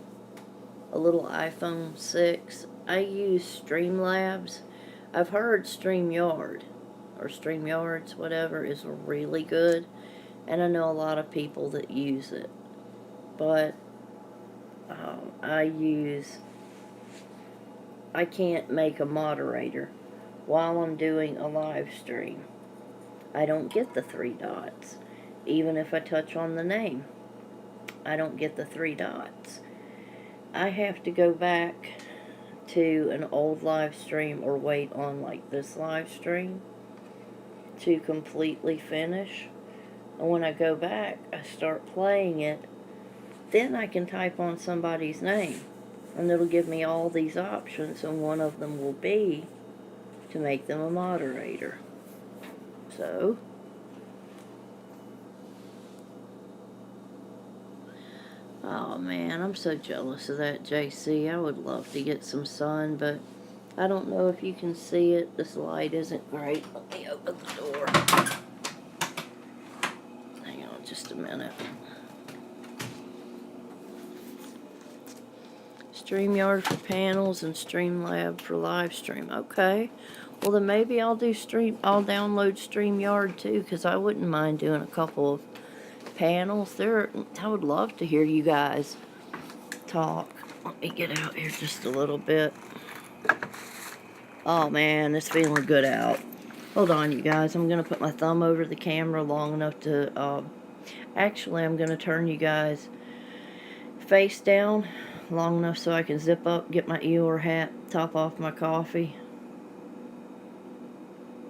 a little iPhone 6. I use Streamlabs. I've heard StreamYard, or StreamYards, whatever, is really good. And I know a lot of people that use it. But I can't make a moderator while I'm doing a live stream. I don't get the 3 dots. Even if I touch on the name, I don't get the 3 dots. I have to go back to an old live stream or wait on like this live stream to completely finish. And when I go back, I start playing it. Then I can type on somebody's name. And it'll give me all these options, and one of them will be to make them a moderator. So, oh man, I'm so jealous of that, JC. I would love to get some sun, but I don't know if you can see it. This light isn't great. Let me open the door. Hang on just a minute. StreamYard for panels and Streamlab for live stream. Okay. Well, then maybe I'll download StreamYard too, because I wouldn't mind doing a couple of panels. I would love to hear you guys talk. Let me get out here just a little bit. Oh man, it's feeling good out. Hold on, you guys. I'm going to put my thumb over the camera long enough to, actually, I'm going to turn you guys face down long enough so I can zip up, get my Eeyore hat, top off my coffee.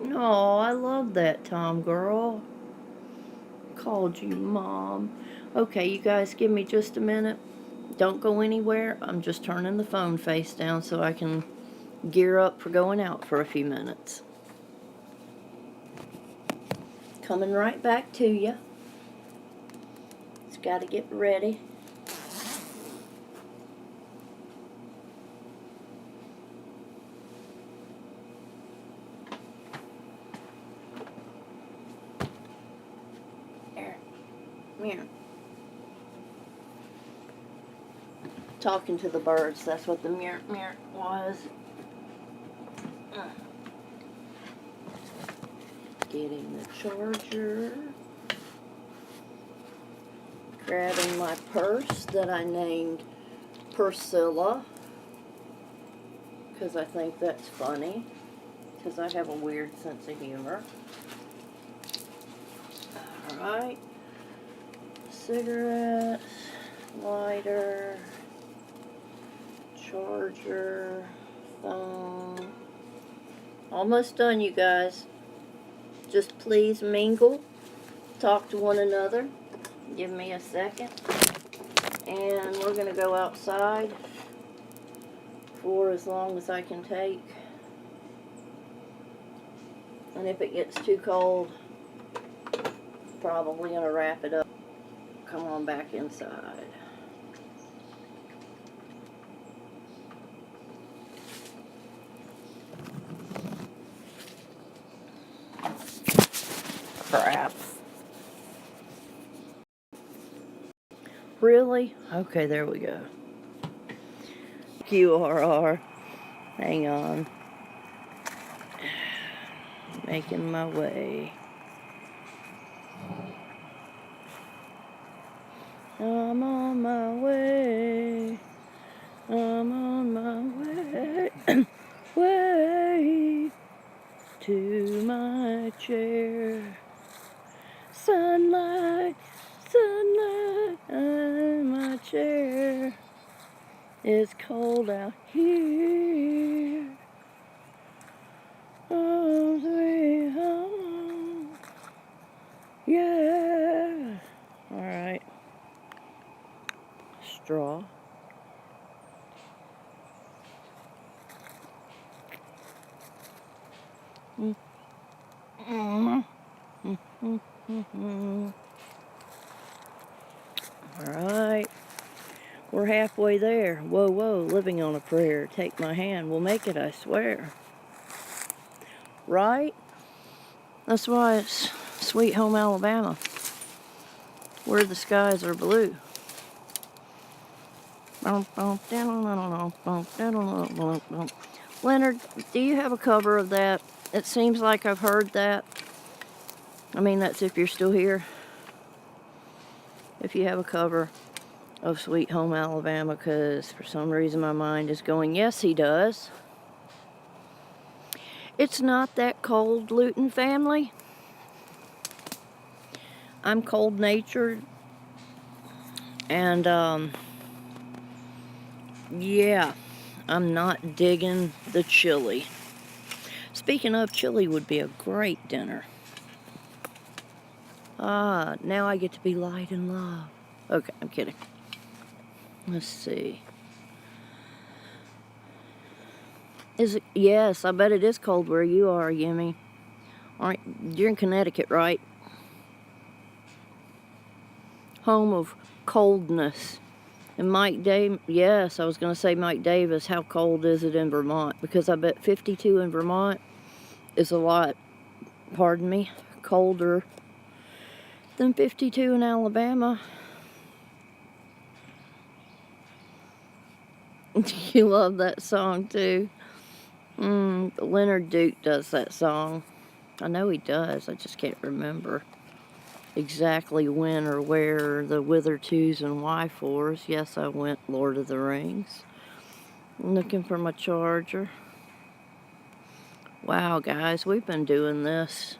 Oh, I love that, Tom Girl. Called you Mom. Okay, you guys, give me just a minute. Don't go anywhere. I'm just turning the phone face down so I can gear up for going out for a few minutes. Coming right back to you. Just got to get ready. There. Come here. Talking to the birds. That's what the meow was. Getting the charger. Grabbing my purse that I named Priscilla, because I think that's funny, because I have a weird sense of humor. Alright. Cigarettes, lighter, charger, phone. Almost done, you guys. Just please mingle, talk to one another. Give me a second. And we're going to go outside for as long as I can take. And if it gets too cold, probably going to wrap it up. Come on back inside. Crap. Really? Okay, there we go. QRR. Hang on. Making my way. I'm on my way. I'm on my way. Way to my chair. Sunlight, sunlight in my chair. It's cold out here. Oh, sweet home. Yeah. Alright. straw. Alright, we're halfway there. Whoa, whoa, living on a prayer. Take my hand, we'll make it, I swear. Right? That's why it's Sweet Home Alabama, where the skies are blue. Leonard, do you have a cover of that? It seems like I've heard that. I mean, that's if you're still here. If you have a cover of Sweet Home Alabama, because for some reason my mind is going, yes, he does. It's not that cold, Luton family. I'm cold-natured, and yeah, I'm not digging the chili. Speaking of, chili would be a great dinner. Ah, now I get to be light and love. Okay, I'm kidding. Let's see. Is it? Yes, I bet it is cold where you are, Yemi. Alright, you're in Connecticut, right? Home of coldness. And Mike Davis, yes, I was going to say Mike Davis, how cold is it in Vermont? Because I bet 52 in Vermont is a lot, pardon me, colder than 52 in Alabama. You love that song too. Leonard Duke does that song. I know he does, I just can't remember exactly when or where the Wither 2s and Y4s. Yes, I went Lord of the Rings. Looking for my charger. Wow, guys, we've been doing this.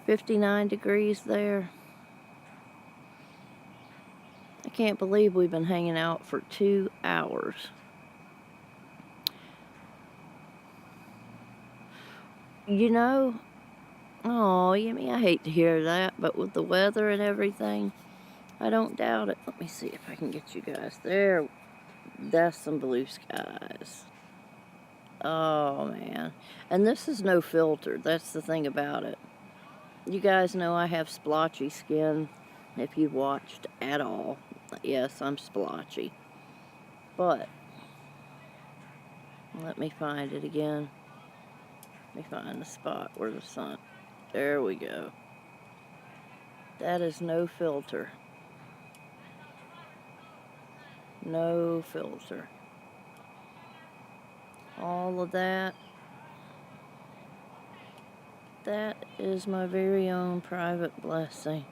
59 degrees there. I can't believe we've been hanging out for 2 hours. You know, oh, Yemi, I hate to hear that, but with the weather and everything, I don't doubt it. Let me see if I can get you guys there. That's some blue skies. Oh, man. And this is no filter. That's the thing about it. You guys know I have splotchy skin, if you've watched at all. Yes, I'm splotchy. But, let me find it again. Let me find the spot where the sun... There we go. That is no filter. No filter. All of that. That is my very own private blessing.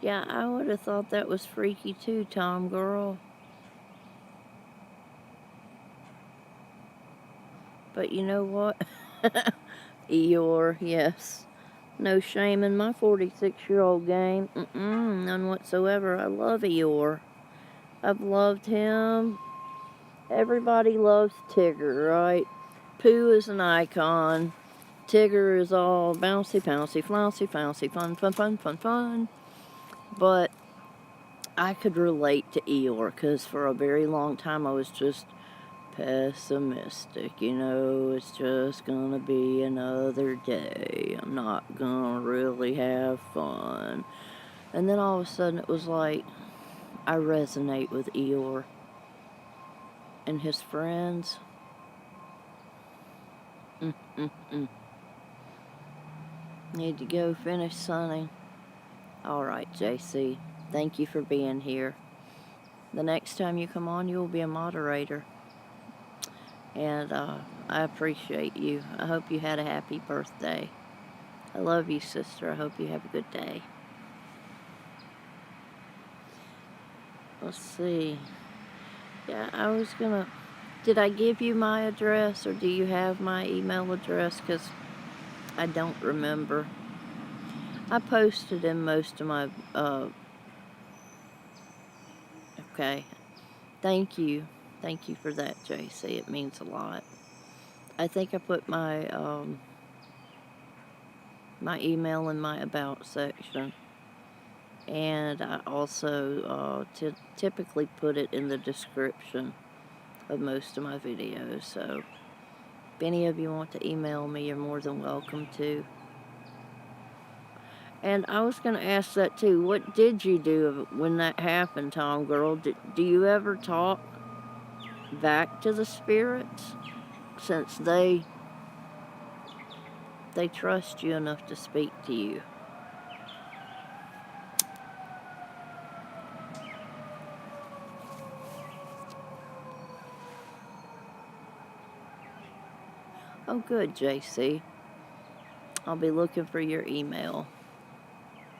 Yeah, I would have thought that was freaky too, Tom girl. But you know what? Eeyore, yes. No shame in my 46-year-old game. None whatsoever. I love Eeyore. I've loved him. Everybody loves Tigger, right? Pooh is an icon. Tigger is all bouncy, pouncy, flouncy, flouncy, fun, fun, fun, fun, fun. But I could relate to Eeyore because for a very long time I was just pessimistic. You know, it's just gonna be another day. I'm not gonna really have fun. And then all of a sudden it was like, I resonate with Eeyore and his friends. Need to go finish sunning. Alright, JC. Thank you for being here. The next time you come on, you will be a moderator. And I appreciate you. I hope you had a happy birthday. I love you, sister. I hope you have a good day. Let's see. Yeah, I was gonna... Did I give you my address, or do you have my email address? Because I don't remember. I posted in most of my... okay. Thank you. Thank you for that, JC. It means a lot. I think I put my... my email in my About section. And I also typically put it in the description of most of my videos. So if any of you want to email me, you're more than welcome to. And I was going to ask that too. What did you do when that happened, Tom Girl? Do you ever talk back to the spirits, since they trust you enough to speak to you? Oh, good, JC. I'll be looking for your email,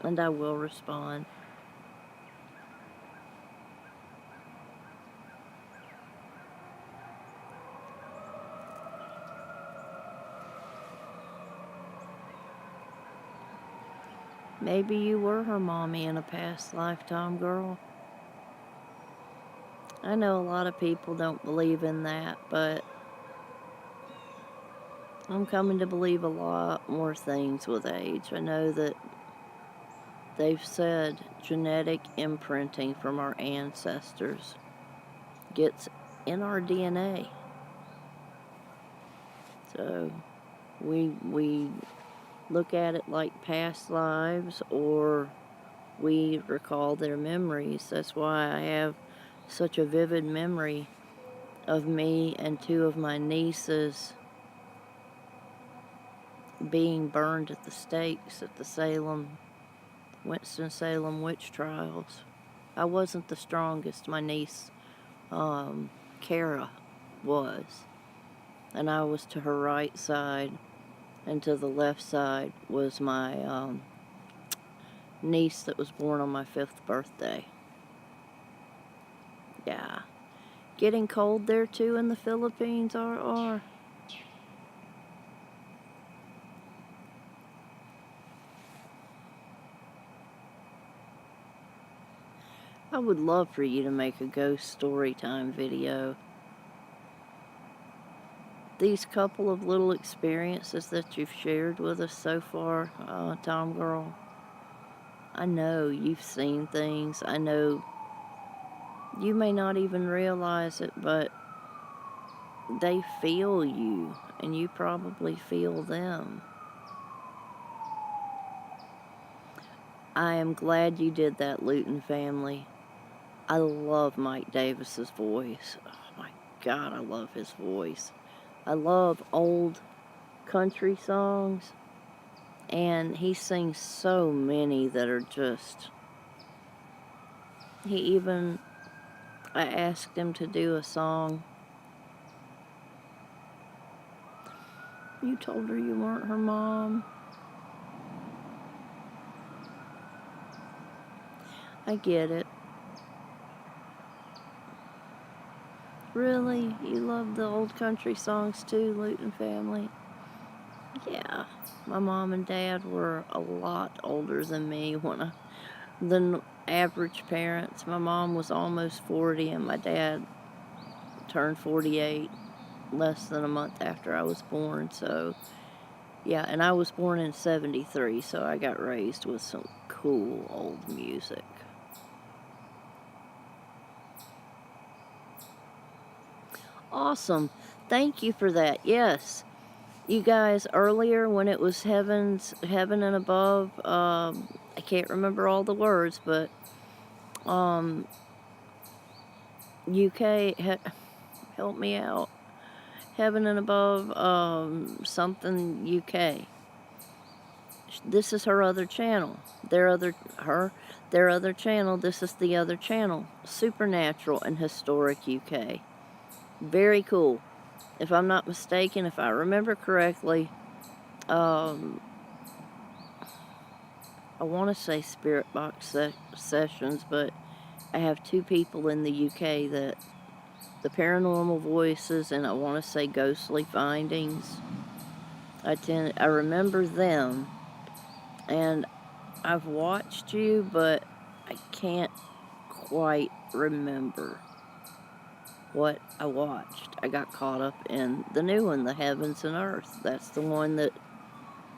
and I will respond. Maybe you were her mommy in a past lifetime, girl. I know a lot of people don't believe in that, but I'm coming to believe a lot more things with age. I know that they've said genetic imprinting from our ancestors gets in our DNA. So we look at it like past lives, or we recall their memories. That's why I have such a vivid memory of me and two of my nieces being burned at the stakes at the Winston-Salem witch trials. I wasn't the strongest. My niece, Kara, was. And I was to her right side, and to the left side was my niece that was born on my 5th birthday. Yeah. Getting cold there too in the Philippines, RR. I would love for you to make a ghost story time video. These couple of little experiences that you've shared with us so far, Tom Girl, I know you've seen things. I know you may not even realize it, but they feel you, and you probably feel them. I am glad you did that, Luton family. I love Mike Davis's voice. Oh my God, I love his voice. I love old country songs, and he sings so many that are just... I asked him to do a song. You told her you weren't her mom. I get it. Really? You love the old country songs too, Luton family? Yeah. My mom and dad were a lot older than me than average parents. My mom was almost 40, and my dad turned 48 less than a month after I was born. So, yeah, and I was born in 73, so I got raised with some cool old music. Awesome. Thank you for that. Yes. You guys, earlier when it was heaven and above, I can't remember all the words, but UK, help me out. Heaven and above, something UK. This is her other channel. Their other channel. This is the other channel. Supernatural and Historic UK. Very cool. If I'm not mistaken, if I remember correctly, I want to say Spirit Box Sessions, but I have two people in the UK that the Paranormal Voices, and I want to say Ghostly Findings. I remember them, and I've watched you, but I can't quite remember what I watched. I got caught up in the new one, The Heavens and Earth. That's the one that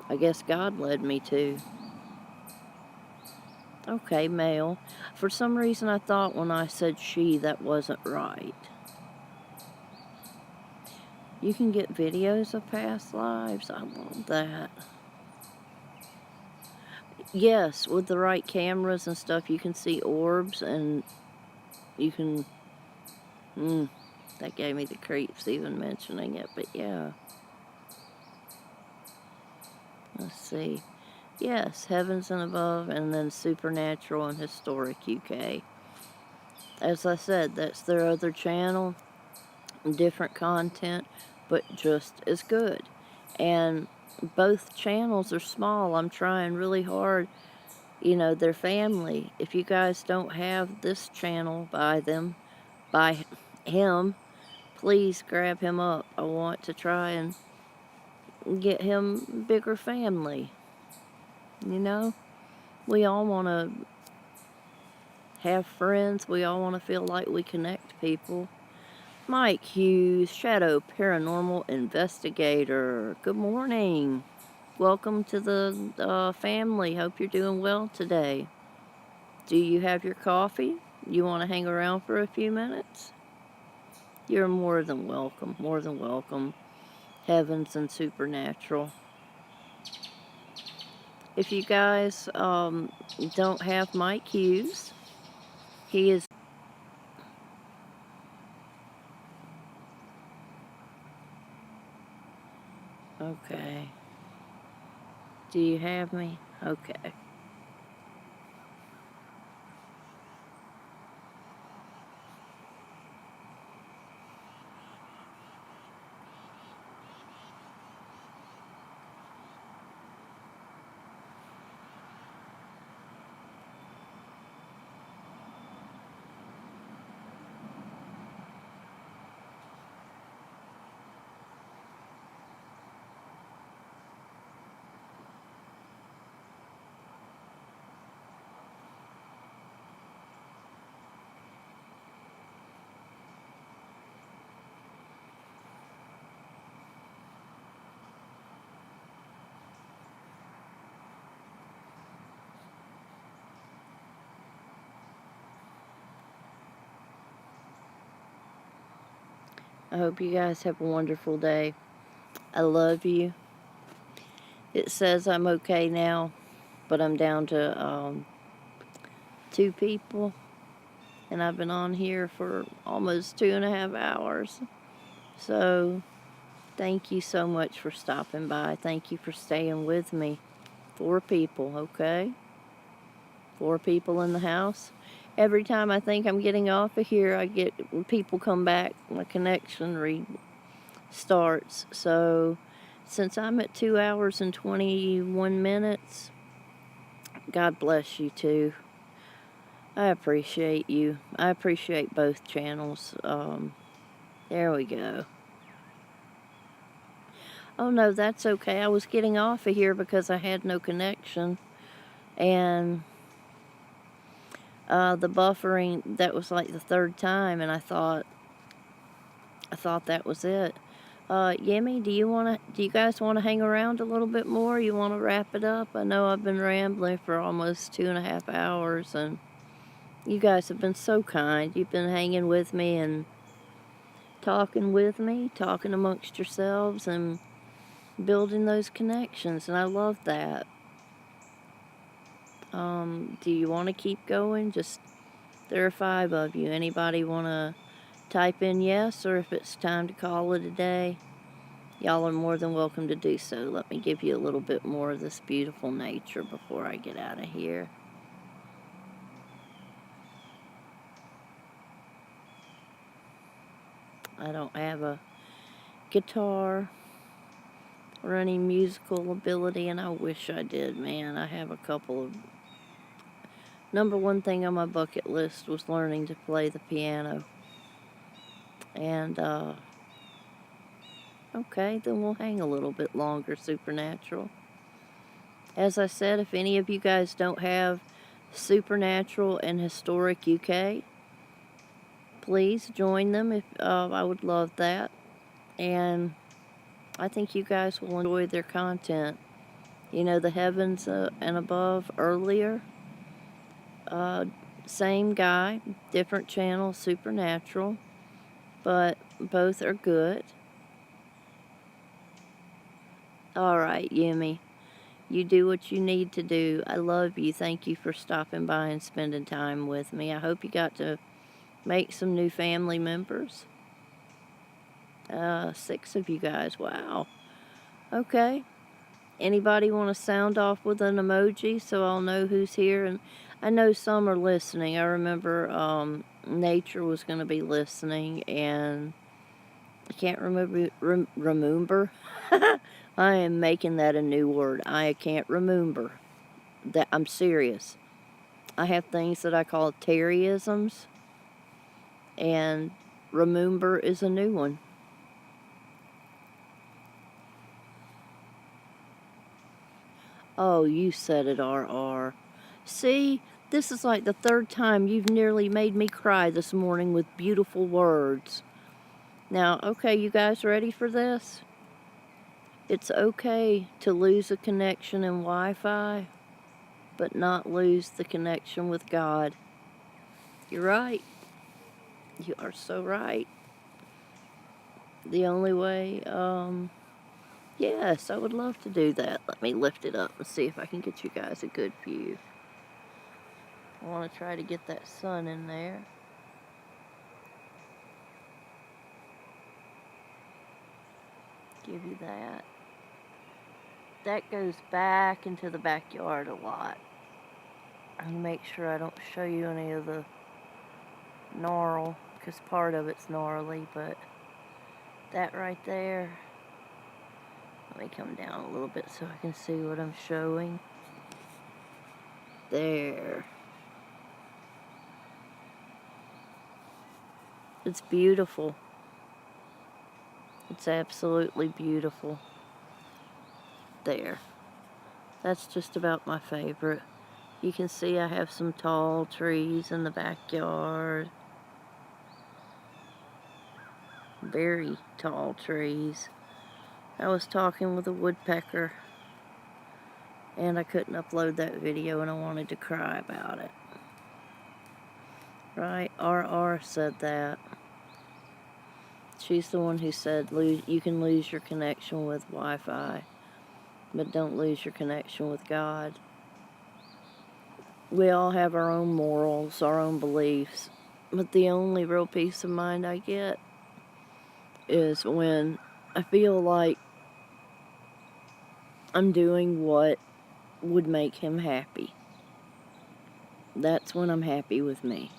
I guess God led me to. Okay, male. For some reason I thought when I said she, that wasn't right. You can get videos of past lives. I love that. Yes, with the right cameras and stuff, you can see orbs and you can... that gave me the creeps even mentioning it, but yeah. Let's see. Yes, Heavens and Above, and then Supernatural and Historic UK. As I said, that's their other channel. Different content, but just as good. And both channels are small. I'm trying really hard. You know, they're family. If you guys don't have this channel, buy him. Please grab him up. I want to try and get him bigger family. You know? We all want to have friends. We all want to feel like we connect people. Mike Hughes, Shadow Paranormal Investigator. Good morning. Welcome to the family. Hope you're doing well today. Do you have your coffee? You want to hang around for a few minutes? You're more than welcome. More than welcome. Heavens and Supernatural. If you guys don't have Mike Hughes, he is... Okay. Do you have me? Okay. I hope you guys have a wonderful day. I love you. It says I'm okay now, but I'm down to 2 people, and I've been on here for almost 2.5 hours. So thank you so much for stopping by. Thank you for staying with me. 4 people, okay? 4 people in the house. Every time I think I'm getting off of here, I get people come back. My connection restarts. So since I'm at 2 hours and 21 minutes, God bless you too. I appreciate you. I appreciate both channels. There we go. Oh no, that's okay. I was getting off of here because I had no connection. And the buffering, that was like the 3rd time, and I thought that was it. Yemi, do you guys want to hang around a little bit more? You want to wrap it up? I know I've been rambling for almost 2.5 hours, and you guys have been so kind. You've been hanging with me and talking with me, talking amongst yourselves, and building those connections, and I love that. Do you want to keep going? There are 5 of you. Anybody want to type in yes, or if it's time to call it a day, y'all are more than welcome to do so. Let me give you a little bit more of this beautiful nature before I get out of here. I don't have a guitar or any musical ability, and I wish I did, man. I have a couple of... Number 1 thing on my bucket list was learning to play the piano. And, okay, then we'll hang a little bit longer, Supernatural. As I said, if any of you guys don't have Supernatural and Historic UK, please join them. If I would love that. And I think you guys will enjoy their content. You know, the heavens and above earlier. Same guy, different channel, Supernatural, but both are good. Alright, Yumi. You do what you need to do. I love you. Thank you for stopping by and spending time with me. I hope you got to make some new family members. 6 of you guys. Wow. Okay. Anybody want to sound off with an emoji so I'll know who's here? And I know some are listening. I remember Nature was going to be listening, and I can't remember. I am making that a new word. I can't remember. That I'm serious. I have things that I call Terryisms, and remember is a new one. Oh, you said it, RR. See, this is like the 3rd time you've nearly made me cry this morning with beautiful words. Now, okay, you guys ready for this? It's okay to lose a connection in Wi-Fi, but not lose the connection with God. You're right. You are so right. The only way, yes, I would love to do that. Let me lift it up and see if I can get you guys a good view. I want to try to get that sun in there. Give you that. That goes back into the backyard a lot. And make sure I don't show you any of the gnarl, because part of it's gnarly, but that right there. Let me come down a little bit so I can see what I'm showing. There. It's beautiful. It's absolutely beautiful. There. That's just about my favorite. You can see I have some tall trees in the backyard. Very tall trees. I was talking with a woodpecker, and I couldn't upload that video, and I wanted to cry about it. Right? RR said that. She's the one who said you can lose your connection with Wi-Fi, but don't lose your connection with God. We all have our own morals, our own beliefs, but the only real peace of mind I get is when I feel like I'm doing what would make him happy. That's when I'm happy with me.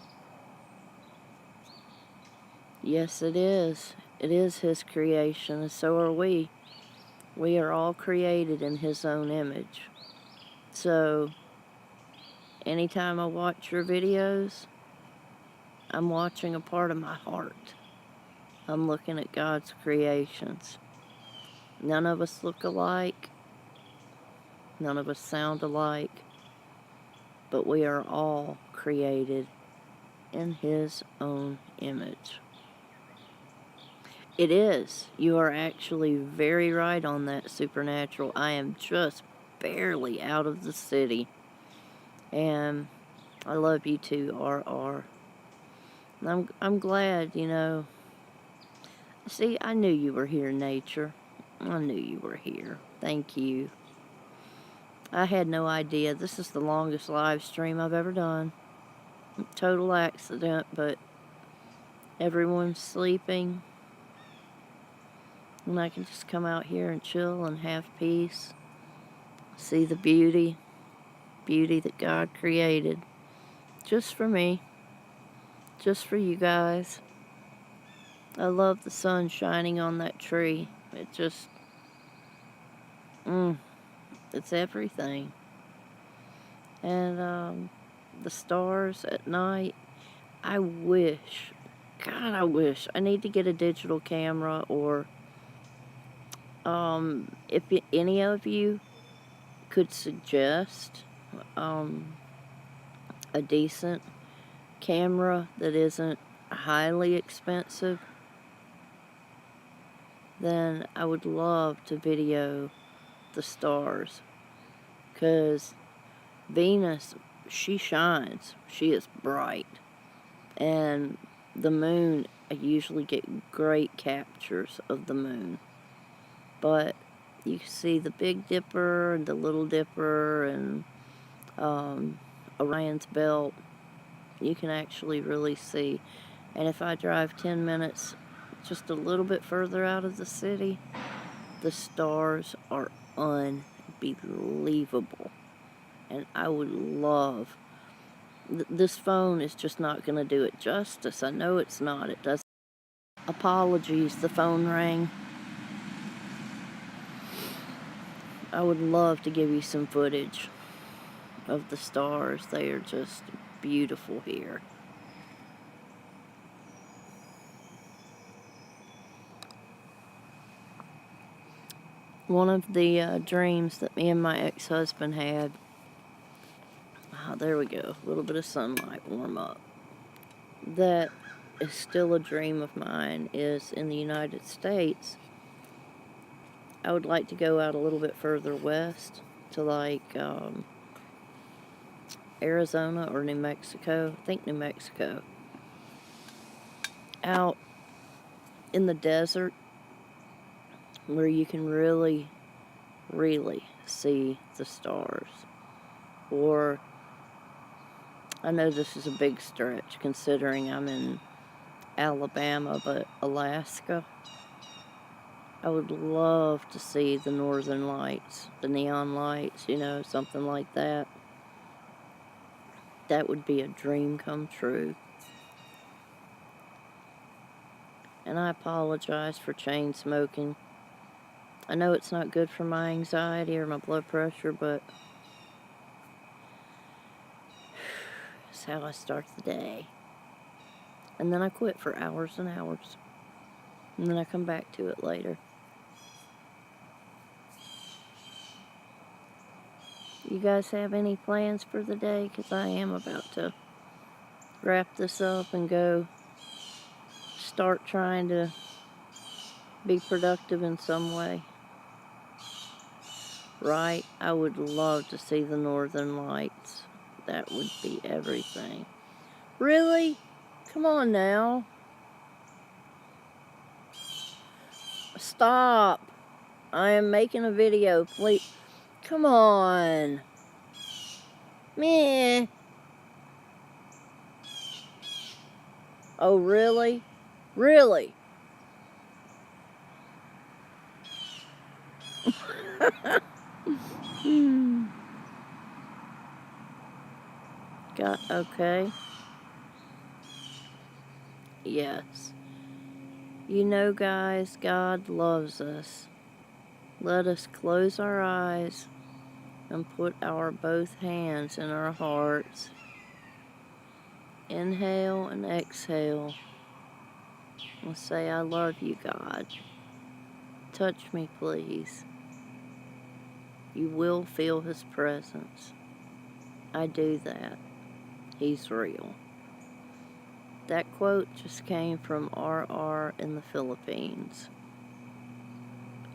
Yes, it is. It is his creation, and so are we. We are all created in his own image. So, anytime I watch your videos, I'm watching a part of my heart. I'm looking at God's creations. None of us look alike. None of us sound alike. But we are all created in his own image. It is. You are actually very right on that, Supernatural. I am just barely out of the city. And I love you too, RR. I'm glad, you know. See, I knew you were here, Nature. I knew you were here. Thank you. I had no idea. This is the longest live stream I've ever done. Total accident, but everyone's sleeping. And I can just come out here and chill and have peace. See the beauty that God created. Just for me. Just for you guys. I love the sun shining on that tree. It just, it's everything. And the stars at night. I wish, God, I wish. I need to get a digital camera, or if any of you could suggest a decent camera that isn't highly expensive, then I would love to video the stars. because Venus, she shines. She is bright. And the moon, I usually get great captures of the moon. But you can see the Big Dipper and the Little Dipper and Orion's Belt. You can actually really see. And if I drive 10 minutes just a little bit further out of the city, the stars are unbelievable. And I would love... This phone is just not going to do it justice. I know it's not. It doesn't. Apologies, the phone rang. I would love to give you some footage of the stars. They are just beautiful here. One of the dreams that me and my ex-husband had, there we go, a little bit of sunlight, warm up, that is still a dream of mine, is in the United States. I would like to go out a little bit further west to like Arizona or New Mexico. I think New Mexico. Out in the desert where you can really, really see the stars. Or, I know this is a big stretch considering I'm in Alabama, but Alaska. I would love to see the northern lights, the neon lights, you know, something like that. That would be a dream come true. And I apologize for chain smoking. I know it's not good for my anxiety or my blood pressure, but it's how I start the day. And then I quit for hours and hours. And then I come back to it later. You guys have any plans for the day? Because I am about to wrap this up and go start trying to be productive in some way. Right? I would love to see the northern lights. That would be everything. Really? Come on now. Stop. I am making a video, please. Come on. Meh. Oh, really? Really? Okay. Yes. You know, guys, God loves us. Let us close our eyes and put our both hands in our hearts. Inhale and exhale. And say, I love you, God. Touch me, please. You will feel His presence. I do that. He's real. That quote just came from RR in the Philippines.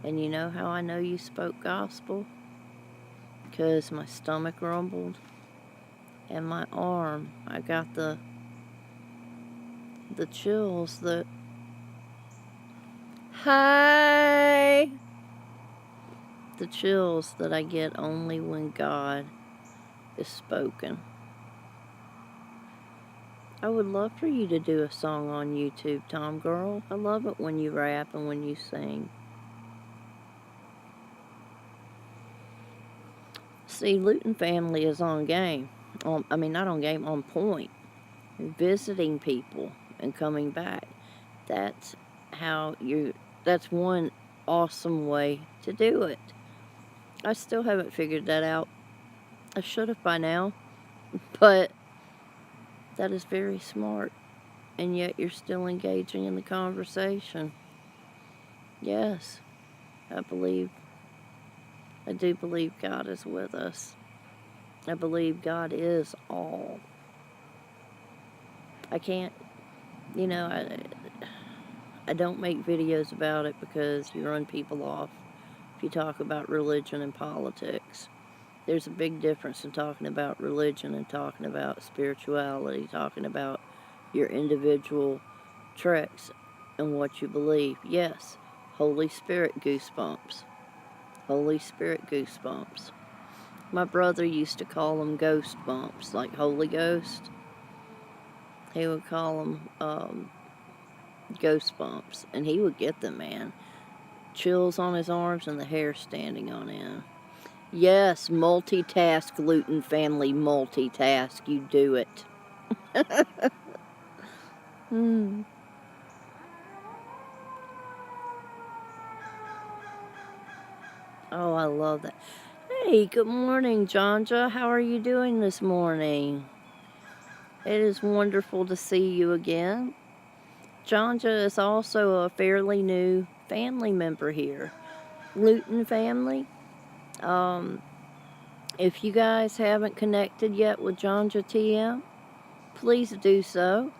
And you know how I know you spoke gospel? Because my stomach rumbled and my arm, I got the chills that... Hi! The chills that I get only when God is spoken. I would love for you to do a song on YouTube, Tom Girl. I love it when you rap and when you sing. See, Luton family is on game. Not on game, on point. Visiting people and coming back. That's that's one awesome way to do it. I still haven't figured that out. I should have by now, but that is very smart. And yet you're still engaging in the conversation. Yes, I do believe God is with us. I believe God is all. I can't, I don't make videos about it because you run people off if you talk about religion and politics. There's a big difference in talking about religion and talking about spirituality, talking about your individual treks and what you believe. Yes, Holy Spirit goosebumps. Holy Spirit goosebumps. My brother used to call them ghost bumps, like Holy Ghost. He would call them ghost bumps, and he would get them, man. Chills on his arms and the hair standing on end. Yes, multitask, Luton family, multitask. You do it. Hmm. Oh, I love that. Hey, good morning, Jonja. How are you doing this morning? It is wonderful to see you again. Jonja is also a fairly new family member here. Luton family. If you guys haven't connected yet with Jonja TM, please do so.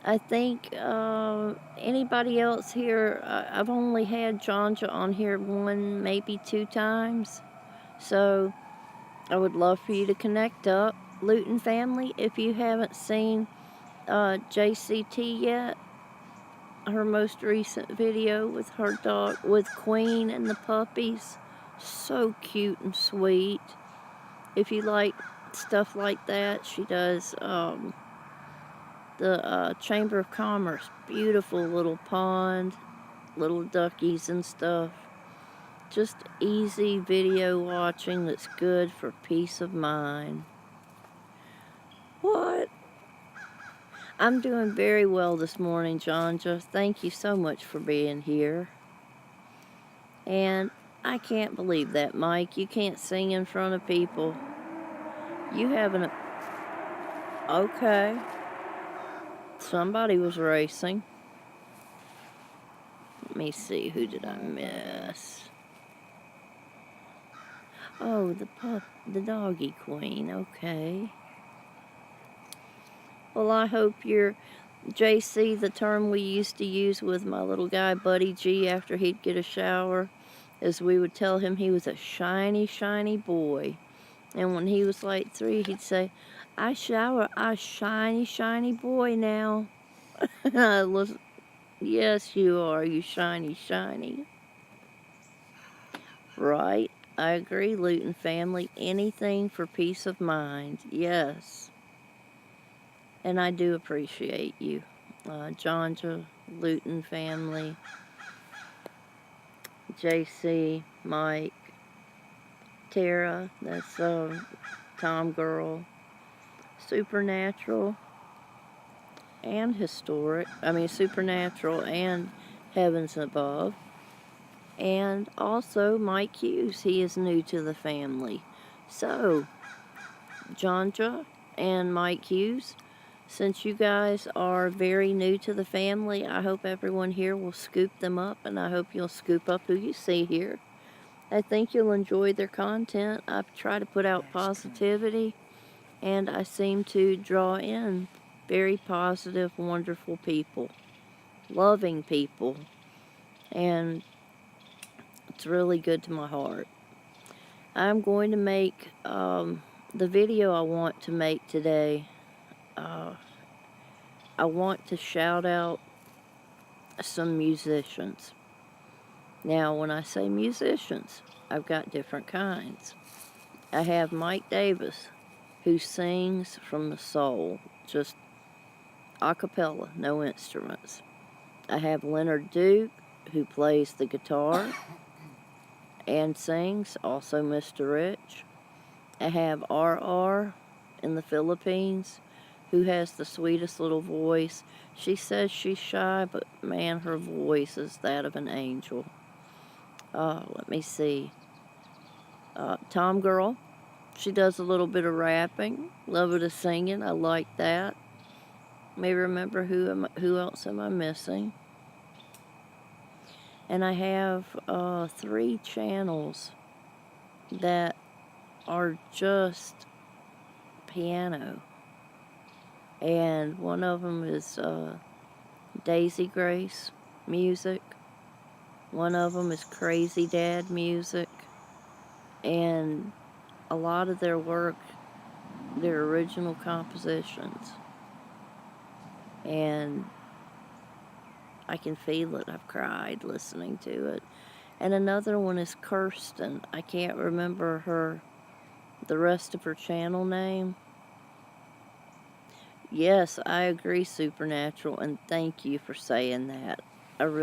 I think anybody else here, I've only had Jonja on here one, maybe two times. So I would love for you to connect up. Luton family, if you haven't seen JCT yet, her most recent video with her dog, with Queen and the puppies, so cute and sweet. If you like stuff like that, she does the Chamber of Commerce, beautiful little pond, little duckies and stuff. Just easy video watching that's good for peace of mind. What? I'm doing very well this morning, Jonja. Thank you so much for being here. And I can't believe that, Mike. You can't sing in front of people. You haven't. Okay. Somebody was racing. Let me see. Who did I miss? Oh, the doggy queen. Okay. Well, I hope you're JC, the term we used to use with my little guy, Buddy G, after he'd get a shower, is we would tell him he was a shiny, shiny boy. And when he was like 3, he'd say, I shower, I shiny, shiny boy now. And I was, yes, you are, you shiny, shiny. Right? I agree, Luton family. Anything for peace of mind. Yes. And I do appreciate you. Jonja, Luton family, JC, Mike, Tara, that's Tom Girl, Supernatural, and Historic. I mean, Supernatural and Heavens Above. And also Mike Hughes, he is new to the family. So, Jonja and Mike Hughes, since you guys are very new to the family, I hope everyone here will scoop them up, and I hope you'll scoop up who you see here. I think you'll enjoy their content. I try to put out positivity, and I seem to draw in very positive, wonderful people, loving people, and it's really good to my heart. I'm going to make the video I want to make today. I want to shout out some musicians. Now, when I say musicians, I've got different kinds. I have Mike Davis, who sings from the soul, just a cappella, no instruments. I have Leonard Duke, who plays the guitar and sings, also Mr. Rich. I have RR in the Philippines, who has the sweetest little voice. She says she's shy, but man, her voice is that of an angel. Let me see. Tom Girl, she does a little bit of rapping. Love her to singing. I like that. May remember who else am I missing? And I have 3 channels that are just piano. And one of them is Daisy Grace Music. One of them is Crazy Dad Music. And a lot of their work, their original compositions. And I can feel it. I've cried listening to it. And another one is Kirsten. I can't remember the rest of her channel name. Yes, I agree, Supernatural, and thank you for saying that. I really